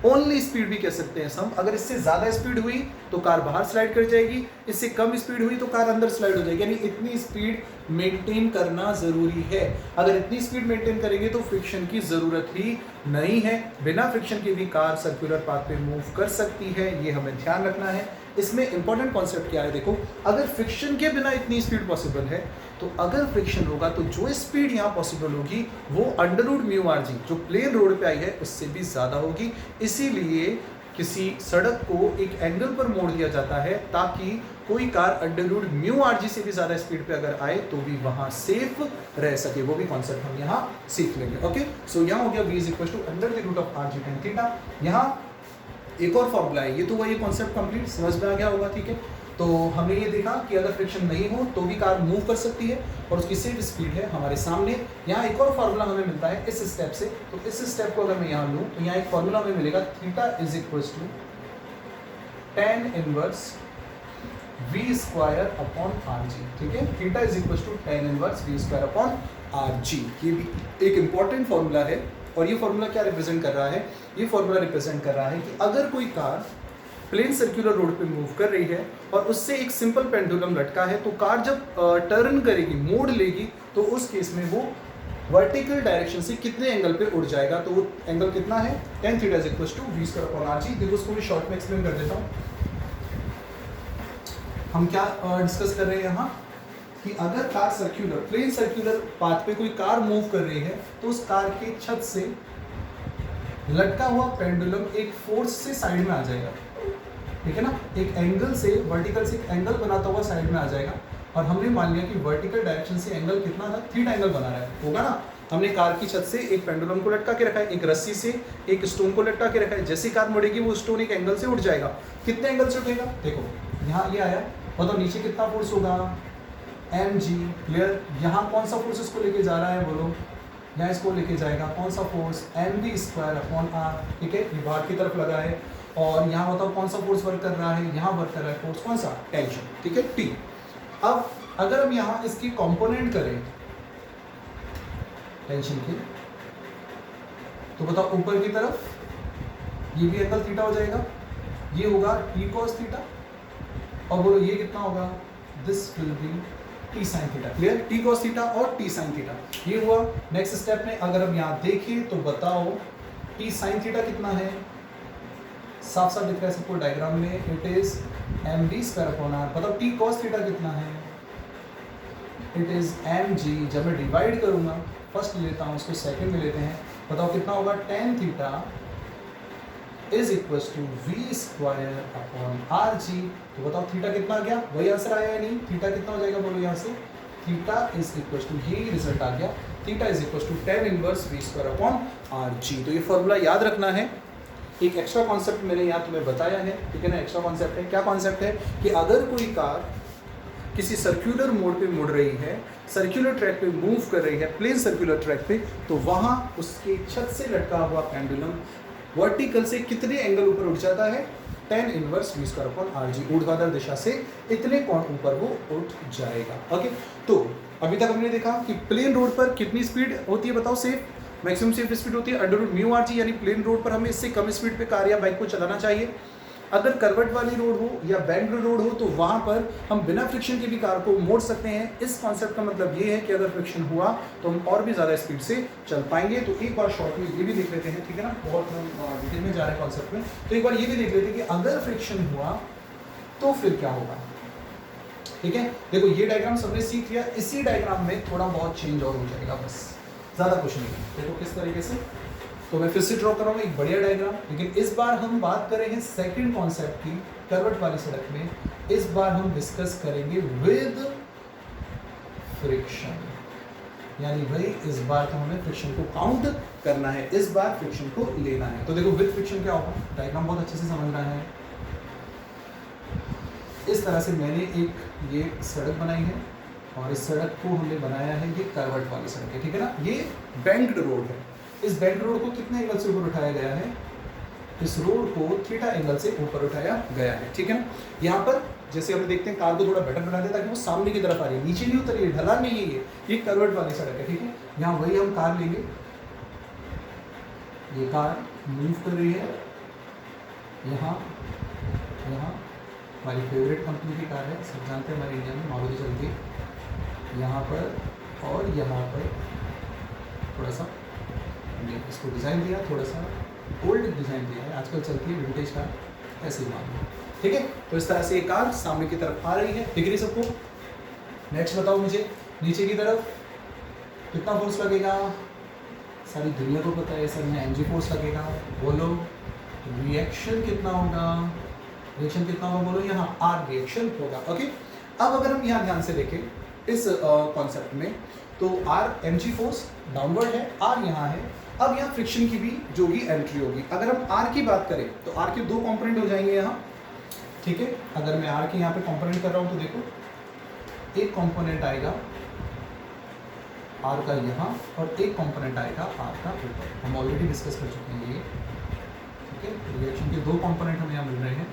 ओनली स्पीड भी कह सकते हैं हम। अगर इससे ज़्यादा स्पीड हुई तो कार बाहर स्लाइड कर जाएगी, इससे कम स्पीड हुई तो कार अंदर स्लाइड हो जाएगी, यानी इतनी स्पीड मेंटेन करना ज़रूरी है। अगर इतनी स्पीड मेंटेन करेंगे तो फ्रिक्शन की ज़रूरत ही नहीं है, बिना फ्रिक्शन के भी कार सर्कुलर पाथ पे मूव कर सकती है, ये हमें ध्यान रखना है। इसमें इंपॉर्टेंट कॉन्सेप्ट क्या है, देखो अगर फ्रिक्शन के बिना इतनी स्पीड पॉसिबल है, तो अगर फ्रिक्शन होगा तो जो स्पीड यहाँ पॉसिबल होगी वो under root mu are g जो प्लेन रोड पे आई है उससे भी ज़्यादा होगी। इसीलिए किसी सड़क को एक एंगल पर मोड़ दिया जाता है ताकि कोई car under root mu R G से भी ज़्यादा स्पीड पे अगर आए तो भी वहाँ सेफ रह सके, वो भी कॉन्सेप्ट हम यहाँ सीख लेंगे, ओके। सो यहाँ हो गया v is equal to under the root of r g tan theta. यहाँ एक और फॉर्मूला है, ये तो वही कॉन्सेप्ट कंप्लीट समझ में आ गया होगा, ठीक है। तो हमने ये देखा कि अगर फ्रिक्शन नहीं हो तो भी कार मूव कर सकती है और उसकी सेफ स्पीड है हमारे सामने। यहाँ एक और फार्मूला हमें मिलता है इस स्टेप से, तो इस स्टेप को अगर मैं यहाँ लूँ तो यहाँ एक फार्मूला हमें मिलेगा, theta is equal to tan inverse V square upon R जी, ठीक है। Theta is equal to tan inverse V square upon R जी। ये भी एक इंपॉर्टेंट फॉर्मूला है। और ये फॉर्मूला क्या रिप्रेजेंट कर रहा है? ये फॉर्मूला रिप्रेजेंट कर रहा है कि अगर कोई कार प्लेन सर्कुलर रोड पे मूव कर रही है और उससे एक सिंपल पेंडुलम लटका है, तो कार जब टर्न करेगी, मोड़ लेगी, तो उस केस में वो वर्टिकल डायरेक्शन से कितने एंगल पे उड़ जाएगा? तो वो एंगल कितना है? tan theta is equal to V square upon R G. देखो उसको मैं शॉर्ट में एक्सप्लेन कर देता हूँ। हम क्या डिस्कस कर रहे हैं यहाँ कि अगर car circular plane circular path पे कोई कार मूव कर रही है, तो उस कार के छत से लटका हुआ पेंडुलम एक फोर्स से साइड में आ जाएगा, ठीक है ना। एक एंगल से, वर्टिकल से एक एंगल बनाता हुआ साइड में आ जाएगा। और हमने मान लिया कि वर्टिकल डायरेक्शन से एंगल कितना था? थीटा एंगल बना रहा है, होगा ना। हमने कार की छत से एक पेंडुलम को लटका के रखा है, एक रस्सी से एक स्टोन को लटका के रखा है। जैसी कार मुड़ेगी वो स्टोन एक एंगल से उठ जाएगा। कितने एंगल से उठेगा? देखो यहाँ ये आया, बताओ नीचे कितना फोर्स होगा? mg। क्लियर? यहाँ कौन सा फोर्स इसको लेके जा रहा है बोलो? यहाँ इसको लेके जाएगा कौन सा force? mv square upon R, ठीक है। ये बाहर की तरफ लगा है। और यहाँ बताओ कौन सा फोर्स वर्क कर रहा है? यहाँ वर्क कर रहा है फोर्स कौन सा? टेंशन, ठीक है, T। अब अगर हम यहाँ इसकी कंपोनेंट करें टेंशन की, तो बताओ ऊपर की तरफ ये भी एंगल थीटा हो जाएगा, ये होगा T cos थीटा, और बोलो ये कितना होगा? This will be T sin theta. Clear? T cos theta और T sin थीटा, ये हुआ। नेक्स्ट स्टेप में अगर हम यहाँ देखें तो बताओ T sin थीटा कितना है? साफ साफ दिख रहा है सबको डायग्राम में, it is mv square upon R. बताओ T cos थीटा कितना है? It is mg। जब मैं डिवाइड करूंगा, फर्स्ट लेता हूँ उसको सेकंड में लेते हैं, बताओ कितना होगा? tan theta is equal to V square upon R G. तो बताओ थीटा कितना आ गया? वही आंसर आया है नहीं? थीटा कितना हो जाएगा बोलो यहाँ से? थीटा इज इक्वल टू, यही रिजल्ट आ गया, theta is equal to tan inverse V square upon R G. तो ये फॉर्मूला याद रखना है। एक एक्स्ट्रा कॉन्सेप्ट मैंने यहाँ तुम्हें बताया है, ठीक है ना। एक्स्ट्रा कॉन्सेप्ट है, क्या कॉन्सेप्ट है कि अगर कोई कार किसी सर्कुलर मोड पे मुड़ रही है, सर्कुलर ट्रैक पे मूव कर रही है, प्लेन सर्कुलर ट्रैक पे, तो वहाँ उसके छत से लटका हुआ पेंडुलम वर्टिकल से कितने एंगल ऊपर उठ जाता है? tan inverse V square upon R G. ऊर्ध्वाधर दिशा से इतने कोण ऊपर वो उठ जाएगा। ओके, तो अभी तक हमने देखा कि प्लेन रोड पर कितनी स्पीड होती है बताओ? सेफ, मैक्सिमम सेफ स्पीड होती है √μ/g, यानी प्लेन रोड पर हमें इससे कम स्पीड पे कार या बाइक को चलाना चाहिए। अगर करवट वाली रोड हो या बैंक्ड रोड हो, तो वहाँ पर हम बिना फ्रिक्शन के भी कार को मोड़ सकते हैं। इस कॉन्सेप्ट का मतलब ये है कि अगर फ्रिक्शन हुआ तो हम और भी ज़्यादा स्पीड से चल पाएंगे। तो एक बार शॉर्ट में ये भी देख लेते हैं, ठीक है ना। बहुत हम डिटेल में जा रहे हैं कॉन्सेप्ट में, तो एक बार ये भी देख लेते हैं कि अगर फ्रिक्शन हुआ तो फिर क्या होगा, ठीक है। देखो ये डायग्राम सबने सीख लिया, इसी डायग्राम में थोड़ा बहुत चेंज और हो जाएगा, बस ज़्यादा कुछ नहीं है। देखो किस तरीके से, तो मैं फिर से ड्रॉ कर रहा हूँ एक बढ़िया डायग्राम, लेकिन इस बार हम बात करेंगे सेकंड कॉन्सेप्ट की, करवट वाली सड़क में। इस बार हम डिस्कस करेंगे विद फ्रिक्शन, यानी भाई इस बार तो हमें फ्रिक्शन को काउंट करना है, इस बार फ्रिक्शन को लेना है। तो देखो विद फ्रिक्शन क्या होगा, डायग्राम बहुत अच्छे से समझना है। इस तरह से मैंने एक ये सड़क बनाई है, और इस सड़क को हमने बनाया है, ये करवट वाली सड़क है, ठीक है ना। ये बैंक्ड रोड है। इस बैंक्ड रोड को कितने एंगल से ऊपर उठाया गया है? इस रोड को थीटा एंगल से ऊपर उठाया गया है, ठीक है ना। यहाँ पर जैसे हम देखते हैं कार को थोड़ा बेटर बना दें ताकि वो सामने की तरफ आ रही है, नीचे नहीं उतरी है, ढलान नहीं है, ये करवट वाली सड़क है, ठीक है। यहाँ वही हम कार लेंगे, ये कार मूव कर रही है, यहाँ हमारी फेवरेट कंपनी की कार है, सब जानते हैं, हमारे इंडिया में मारुति चलती है। यहाँ पर और यहाँ पर थोड़ा सा इसको डिज़ाइन दिया, थोड़ा सा ओल्ड डिज़ाइन दिया है, आजकल चलती है विंटेज कार, ऐसे ही मान लो, ठीक है। तो इस तरह से ये कार सामने की तरफ आ रही है, दिख रही सबको। नेक्स्ट बताओ मुझे, नीचे की तरफ कितना फोर्स लगेगा? सारी दुनिया को पता है, सर में mg फोर्स लगेगा। बोलो रिएक्शन कितना होगा? रिएक्शन कितना होगा बोलो? यहाँ आर रिएक्शन होगा, ओके। अब अगर हम यहाँ ध्यान से देखें इस कॉन्सेप्ट में, तो आर mg फोर्स डाउनवर्ड है, आर यहाँ है। अब यहाँ फ्रिक्शन की भी जो भी एंट्री होगी, अगर हम आर की बात करें तो आर के दो कंपोनेंट हो जाएंगे यहाँ, ठीक है। अगर मैं आर के यहाँ पे कंपोनेंट कर रहा हूँ तो देखो एक कंपोनेंट आएगा आर का यहाँ, और एक कंपोनेंट आएगा आर का ऊपर। हम ऑलरेडी डिस्कस कर चुके हैं ये, ठीक है। रिएक्शन के दो कंपोनेंट हमें यहाँ मिल रहे हैं,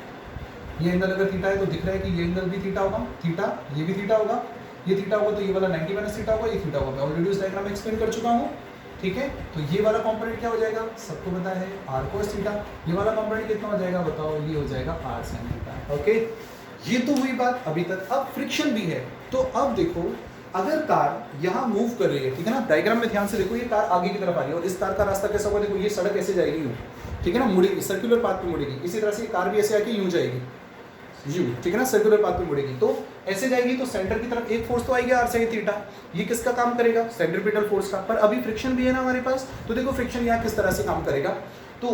ये एंगल अगर थीटा है तो दिख रहा है कि ये एंगल भी थीटा होगा, थीटा, ये भी थीटा होगा, ये थीटा होगा तो ये वाला 90 माइनस थीटा होगा, ये थीटा होगा। मैं ऑलरेडी उस डायग्राम में एक्सप्लेन कर चुका हूँ, ठीक है। तो ये वाला कंपोनेंट क्या हो जाएगा, सबको पता है r cos थीटा। ये वाला कंपोनेंट कितना हो जाएगा बताओ, ये हो जाएगा r sin थीटा। ओके, ये तो हुई बात अभी तक। अब फ्रिक्शन भी है, तो अब देखो अगर कार यहाँ मूव कर रही है, ठीक है ना, डायग्राम में ध्यान से देखो, ये कार आगे की तरफ आ रही है और इस कार का रास्ता कैसा होगा, देखो ये सड़क ऐसे जाएगी यूँ, ठीक है ना, मुड़ेगी, सर्कुलर पाथ पे मुड़ेगी। इसी तरह से ये कार भी ऐसे आके यूँ जाएगी, यू, ठीक है ना, सर्कुलर पाथ पे मुड़ेगी। तो ऐसे जाएगी तो सेंटर की तरफ एक फोर्स तो आएगी r sin थीटा, ये किसका काम करेगा, सेंट्रीपिटल फोर्स का। पर अभी फ्रिक्शन भी है ना हमारे पास, तो देखो फ्रिक्शन यहाँ किस तरह से काम करेगा। तो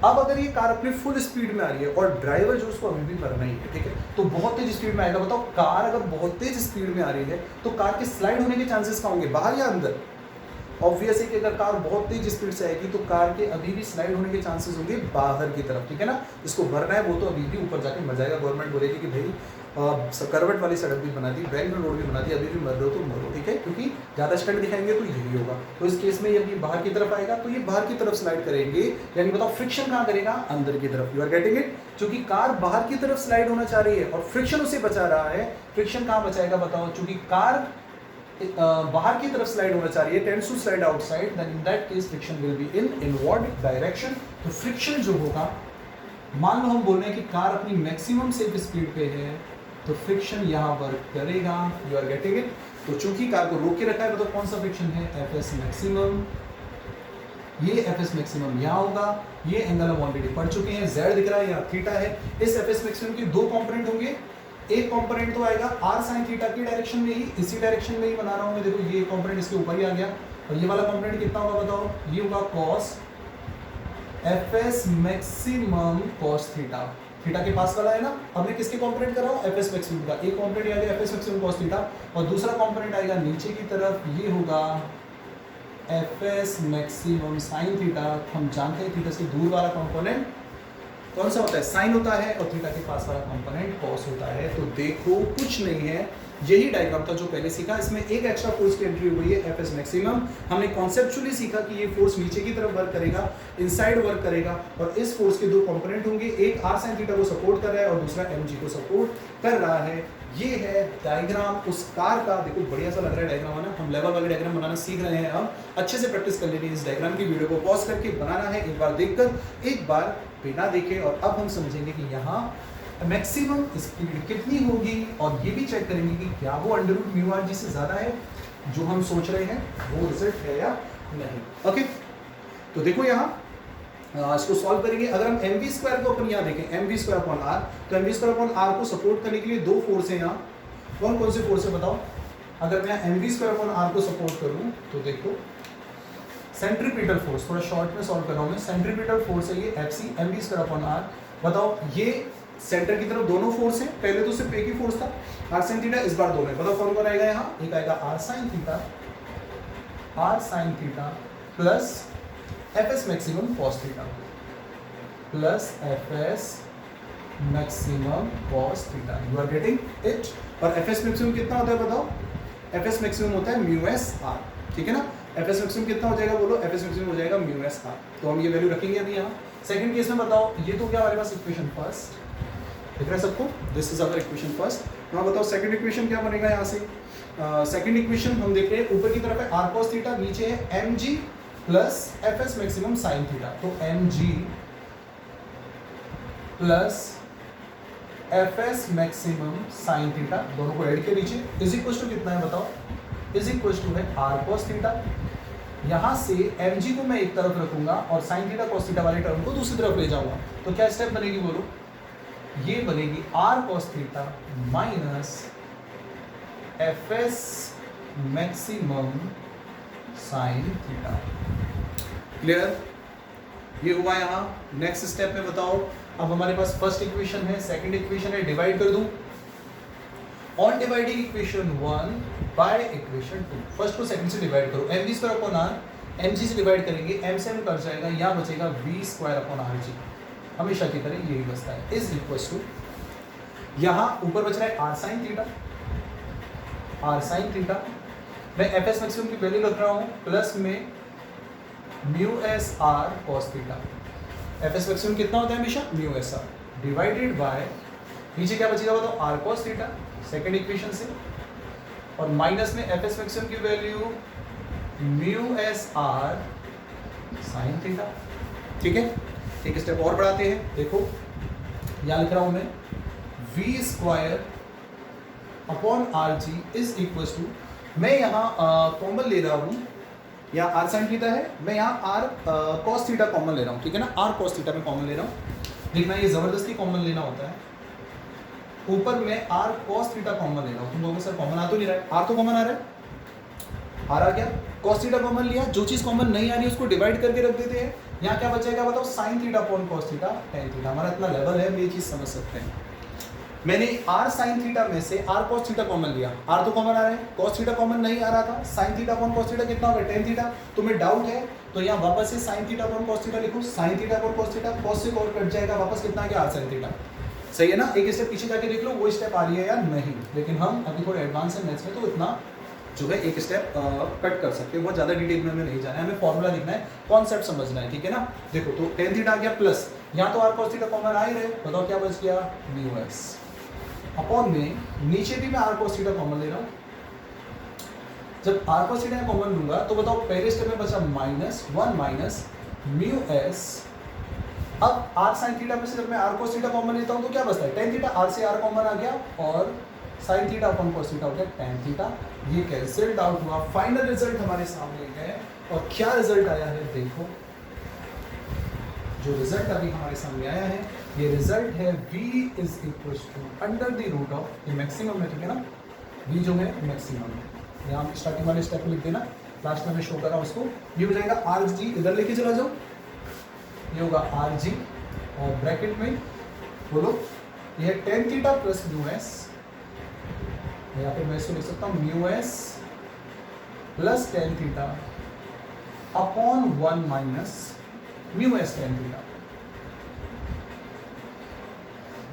अब अगर ये कार अपनी फुल स्पीड में आ रही है और ड्राइवर जो उसको अभी भी करना ही है, ठीक है, तो बहुत तेज स्पीड में आएगा। बताओ कार अगर बहुत तेज स्पीड में आ रही है तो कार के स्लाइड होने के चांसेस कहाँ होंगे, बाहर या अंदर। ऑब्वियस है कि अगर कार बहुत तेज स्पीड से आएगी तो कार के अभी भी स्लाइड होने के चांसेस होंगे बाहर की तरफ, ठीक है ना। इसको भरना है वो तो अभी भी ऊपर जाके मर जाएगा। गवर्नमेंट बोलेगी कि भाई करवट वाली सड़क भी बना दी, बैंक रोड भी बना दी, अभी भी मर रहे हो तो मरो, ठीक है, क्योंकि ज़्यादा स्टंट दिखाएंगे तो यही होगा। तो इस केस में ये बाहर की तरफ आएगा तो ये बाहर की तरफ स्लाइड करेंगे, यानी बताओ फ्रिक्शन कहाँ करेगा, अंदर की तरफ। यू आर गेटिंग इट, क्योंकि कार बाहर की तरफ स्लाइड होना चाह रही है और फ्रिक्शन उसे बचा रहा है। फ्रिक्शन कहाँ बचाएगा बताओ, चूंकि कार बाहर की तरफ स्लाइड होना चाह रही है, tends to slide outside, then in that case friction will be in inward direction. तो फ्रिक्शन जो होगा, मान लो हम बोल रहे हैं कि कार अपनी मैक्सिमम सेफ स्पीड पे है तो फ्रिक्शन यहाँ वर्क करेगा। You are getting it. तो चूंकि कार को रोक के रखा है, मतलब कौन सा फ्रिक्शन है, एफएस मैक्सिमम। ये एफएस मैक्सिमम यहाँ होगा, ये एंगल हम ऑलरेडी पढ़ चुके हैं, z दिख रहा है, यहाँ थीटा है। इस एफएस मैक्सिमम के दो कंपोनेंट होंगे, एक कंपोनेंट तो आएगा r sin थीटा की डायरेक्शन में ही, इसी डायरेक्शन में ही बना रहा हूँ मैं, देखो ये कंपोनेंट इसके ऊपर ही आ गया। और ये वाला कंपोनेंट कितना होगा बताओ, ये होगा cos fs maximum cos theta. Theta के पास वाला है ना, अब मैं किसके कंपोनेंट कर रहा हूँ, fs मैक्सिमम का। एक कंपोनेंट आएगा fs मैक्सिमम cos थीटा और दूसरा कंपोनेंट आएगा नीचे की तरफ, ये होगा fs मैक्सिमम sin थीटा। हम जानते हैं थीटा से दूर वाला कंपोनेंट कौन सा होता है, साइन होता है, और थीटा के पास वाला कंपोनेंट कॉस होता है। तो देखो कुछ नहीं है, यही डायग्राम था जो पहले सीखा। इसमें एक एक्स्ट्रा फोर्स की एंट्री हुई है, एफएस मैक्सिमम। हमने कॉन्सेप्चुअली सीखा कि ये फोर्स नीचे की तरफ वर्क करेगा, इनसाइड वर्क करेगा, और इस फोर्स के दो कंपोनेंट होंगे, एक r sin थीटा को सपोर्ट कर रहा है और दूसरा mg को सपोर्ट कर रहा है। ये है डायग्राम उस कार का। देखो बढ़िया सा लग रहा है डायग्राम, है ना। हम लेवल वाले डायग्राम बनाना सीख रहे हैं, अब अच्छे से प्रैक्टिस कर लेनी है। इस डायग्राम की वीडियो को पॉज करके बनाना है, एक बार देखकर, एक बार बिना देखे। और अब हम समझेंगे कि यहाँ मैक्सिमम स्पीड कितनी होगी, और ये भी चेक करेंगे कि क्या वो under root mu R G से ज़्यादा है जो हम सोच रहे हैं, वो रिजल्ट है या नहीं। ओके, तो देखो यहाँ इसको सॉल्व करेंगे। अगर हम एम वी स्क्वायर को अपन यहाँ देखें, M V square upon R, तो M V square upon R को सपोर्ट करने के लिए दो फोर्स है यहाँ। कौन कौन से फोर्स है बताओ। अगर मैं M V square upon R को सपोर्ट करूँ तो देखो सेंट्रीपिटल फोर्स, थोड़ा शॉर्ट में सॉल्व कर रहा हूँ मैं। सेंट्रीपिटल फोर्स है ये F C, M V square upon R. बताओ ये सेंटर की तरफ दोनों फोर्स है, पहले तो सिर्फ एक ही फोर्स था आर साइन थीटा, इस बार दोनों है। बताओ कौन कौन आएगा यहाँ, एक आएगा R sine theta plus F S maximum cos theta plus F S maximum cos theta. You are getting it. और एफ एस मैक्सिमम कितना होता है बताओ, एफ एस मैक्सिमम होता है म्यू एस आर, ठीक है ना। एफ एस मैक्सिमम कितना हो जाएगा बोलो, एफ एस मैक्सिमम हो जाएगा म्यू एस आर। तो हम ये वैल्यू रखेंगे अभी यहाँ। सेकंड केस में बताओ, ये तो क्या हमारे पास इक्वेशन फर्स्ट दिख रहा है सबको, this is our equation first. now बताओ सेकंड इक्वेशन क्या बनेगा यहाँ से। सेकंड इक्वेशन हम देख रहे हैं ऊपर की तरफ है आर कॉस थीटा, नीचे है M G plus F S maximum sine theta. तो M G plus F S maximum sine theta, दोनों को ऐड के नीचे इज इक्वल टू कितना है बताओ, इज इक्वल टू है आर कॉस थीटा। यहाँ से एम जी को मैं एक तरफ रखूंगा और साइन थीटा कॉस थीटा वाले टर्म को दूसरी तरफ ले जाऊंगा। तो क्या स्टेप बनेगी बोलो, ये बनेगी R cos theta minus F S maximum sine theta. Clear, ये हुआ यहाँ। नेक्स्ट स्टेप में बताओ, अब हमारे पास फर्स्ट इक्वेशन है, सेकंड इक्वेशन है, डिवाइड कर दूं। On dividing equation 1 by equation 2, first को सेकंड से डिवाइड करो। M V square upon R, M G से डिवाइड करेंगे, एम से एम कट जाएगा, यहाँ बचेगा V square upon R G, हमेशा की तरह यही बचता है, इज इक्वल टू यहाँ ऊपर बच रहा है R sine theta, R sine theta. मैं एफ एस मैक्सिमम की वैल्यू रख रहा हूँ प्लस में mu S R cos theta. F S maximum कितना होता है हमेशा, mu S R divided by नीचे क्या बचेगा बताओ, R cos theta second equation से, और माइनस में एफ एस मैक्सिमम की value mu S R sine theta. ठीक है, एक स्टेप और बढ़ाते हैं, देखो यहां लिख रहा हूं मैं V square upon R G is equal to, मैं यहाँ कॉमन ले रहा हूँ, यहाँ आर साइन थीटा है, मैं यहाँ आर कॉस थीटा कॉमन ले रहा हूँ, ठीक है ना, आर कॉस थीटा में कॉमन ले रहा हूँ। देखना ये जबरदस्ती कॉमन लेना होता है, ऊपर में आर कॉस थीटा कॉमन ले रहा हूँ, तुम लोगों सर कॉमन आ तो नहीं रहा है, आर तो कॉमन आ रहा है, आर आ गया, कॉस थीटा कॉमन लिया, जो चीज कॉमन नहीं आ रही उसको डिवाइड करके रख देते हैं, यहाँ क्या बचेगा बताओ, sign theta upon cos theta tan theta. हमारा इतना लेवल है, हम ये चीज समझ सकते हैं। मैंने आर साइन थीटा में से आर कॉस थीटा कॉमन लिया, आर तो कॉमन आ रहा है, कॉस थीटा कॉमन नहीं आ रहा था, sign theta upon cos theta कितना होगा, टेन थीटा। तुम्हें डाउट है तो यहाँ वापस से sine theta upon cos theta लिखो, sine theta upon cos theta, cos से कॉस कट जाएगा, वापस कितना आ गया, आर साइन थीटा। सही है ना, एक स्टेप पीछे जाके देख लो वो स्टेप आ रही है या नहीं, लेकिन हम अभी थोड़े एडवांस है मैथ्स में, तो इतना जो है एक स्टेप कट कर सकते हैं, बहुत ज़्यादा डिटेल में हमें नहीं जाना है, हमें फॉर्मूला लिखना है, कॉन्सेप्ट समझना है, ठीक है ना। देखो तो टेन थीटा आ गया प्लस, यहाँ तो आर कॉस थीटा कॉमन आ ही रहे, बताओ क्या बच गया, म्यू एस अपॉन में नीचे भी मैं आर कॉस थीटा कॉमन ले रहा हूँ। जब आर कॉस थीटा कॉमन लूंगा तो बताओ पहले स्टेप में बचा minus one minus mu S, अब आर साइन थीटा में से जब मैं आर कॉस थीटा कॉमन लेता हूँ तो क्या बचता है, टेन थीटा, आर से आर कॉमन आ गया और sign theta upon cos theta हो गया टेन थीटा। ये कैंसिल्ड आउट हुआ, फाइनल रिजल्ट हमारे सामने है, और क्या रिजल्ट आया है देखो, जो रिजल्ट अभी हमारे सामने आया है, ये रिजल्ट है v is equal to under the root of, ये मैक्सिमम है, ठीक है ना, v जो है मैक्सिमम है, यहाँ स्टार्टिंग वाले स्टेप लिख देना, लास्ट में मैं शो कर रहा हूँ उसको, ये हो जाएगा आर जी, इधर लेके चला जाओ, ये होगा आर जी, और ब्रैकेट में बोलो ये है tan theta plus mu S, यहाँ पे मैं इसको लिख सकता हूँ mu S plus tan theta upon one minus mu S tan theta,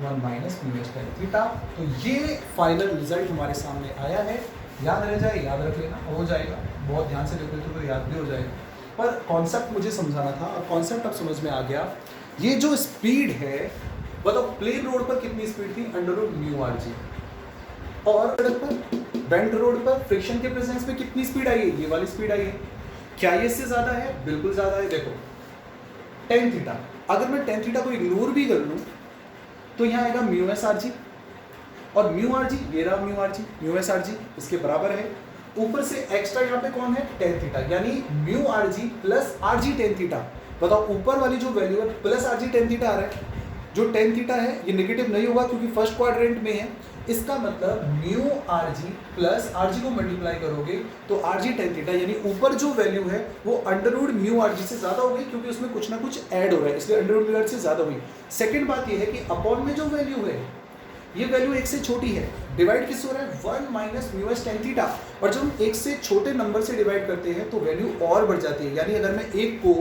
one minus mu S tan theta. तो ये फाइनल रिजल्ट हमारे सामने आया है, याद रह जाए, याद रख लेना, हो जाएगा, बहुत ध्यान से देखो तो याद भी हो जाएगा, पर कॉन्सेप्ट मुझे समझाना था और कॉन्सेप्ट अब समझ में आ गया। ये जो स्पीड है बताओ, प्लेन रोड पर कितनी स्पीड थी, under root mu are G, और सड़क पर बेंट रोड पर फ्रिक्शन के प्रेजेंस में कितनी स्पीड आई है, ये वाली स्पीड आई है, क्या ये इससे ज्यादा है, बिल्कुल ज्यादा है। देखो टेन थीटा, अगर मैं टेन थीटा को इग्नोर भी कर लूं तो यहाँ आएगा म्यू एस आर जी, और म्यू आर जी ये रहा mu R G, mu S r जी इसके बराबर है, ऊपर से एक्स्ट्रा यहाँ पे कौन है, टेन थीटा, यानी mu are G plus R G tan theta. बताओ ऊपर वाली जो वैल्यू है plus R G tan theta आ रहा है, जो टेन थीटा है ये नेगेटिव नहीं होगा क्योंकि फर्स्ट क्वाड्रेंट में है, इसका मतलब mu R G plus R जी को मल्टीप्लाई करोगे तो आर जी टेन थीटा, यानी ऊपर जो वैल्यू है वो under root mu R G से ज्यादा होगी, क्योंकि उसमें कुछ ना कुछ ऐड हो रहा है, इसलिए अंडर रूट म्यू आर से ज्यादा हुई। सेकंड बात ये है कि अपॉन में जो वैल्यू है ये वैल्यू एक से छोटी है, डिवाइड किससे हो रहा है, one minus mu S tan theta, और जब हम एक से छोटे नंबर से डिवाइड करते हैं तो वैल्यू और बढ़ जाती है, यानी अगर मैं एक को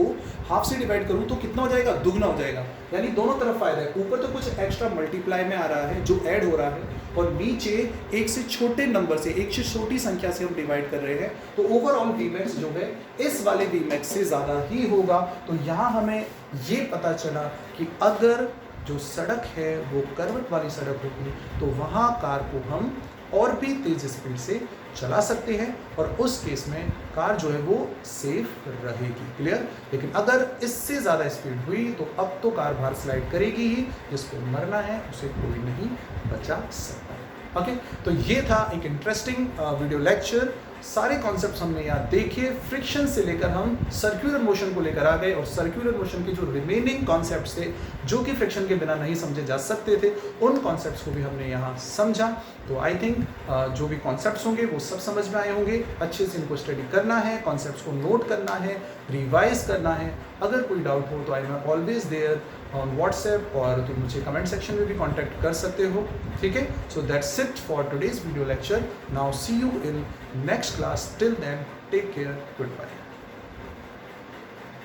हाफ से डिवाइड करूं तो कितना हो जाएगा, दुगना हो जाएगा, यानी दोनों तरफ फायदा है, ऊपर तो कुछ एक्स्ट्रा मल्टीप्लाई में आ रहा है जो ऐड हो रहा है, और नीचे एक से छोटे नंबर से, एक से छोटी संख्या से हम डिवाइड कर रहे हैं, तो ओवरऑल वीमैक्स जो है इस वाले वीमैक्स से ज़्यादा ही होगा। तो यहाँ हमें ये पता चला कि अगर जो सड़क है वो करवट वाली सड़क होगी तो वहाँ कार को हम और भी तेज स्पीड से चला सकते हैं, और उस केस में कार जो है वो सेफ रहेगी, क्लियर। लेकिन अगर इससे ज़्यादा स्पीड हुई तो अब तो कार बाहर स्लाइड करेगी ही, जिसको मरना है उसे कोई नहीं बचा सकता। ओके, तो ये था एक इंटरेस्टिंग वीडियो लेक्चर, सारे कॉन्सेप्ट्स हमने यहाँ देखे, फ्रिक्शन से लेकर हम सर्कुलर मोशन को लेकर आ गए, और सर्कुलर मोशन के जो रिमेनिंग कॉन्सेप्ट्स थे जो कि फ्रिक्शन के बिना नहीं समझे जा सकते थे, उन कॉन्सेप्ट्स को भी हमने यहाँ समझा। तो आई थिंक जो भी कॉन्सेप्ट्स होंगे वो सब समझ में आए होंगे, अच्छे से इनको स्टडी करना है, कॉन्सेप्ट्स को नोट करना है, रिवाइज करना है। अगर कोई डाउट हो तो I am always there on WhatsApp, और तुम मुझे कमेंट सेक्शन में भी कॉन्टैक्ट कर सकते हो, ठीक है। So that's it for today's video lecture, now see you in next class, till then take care, good bye.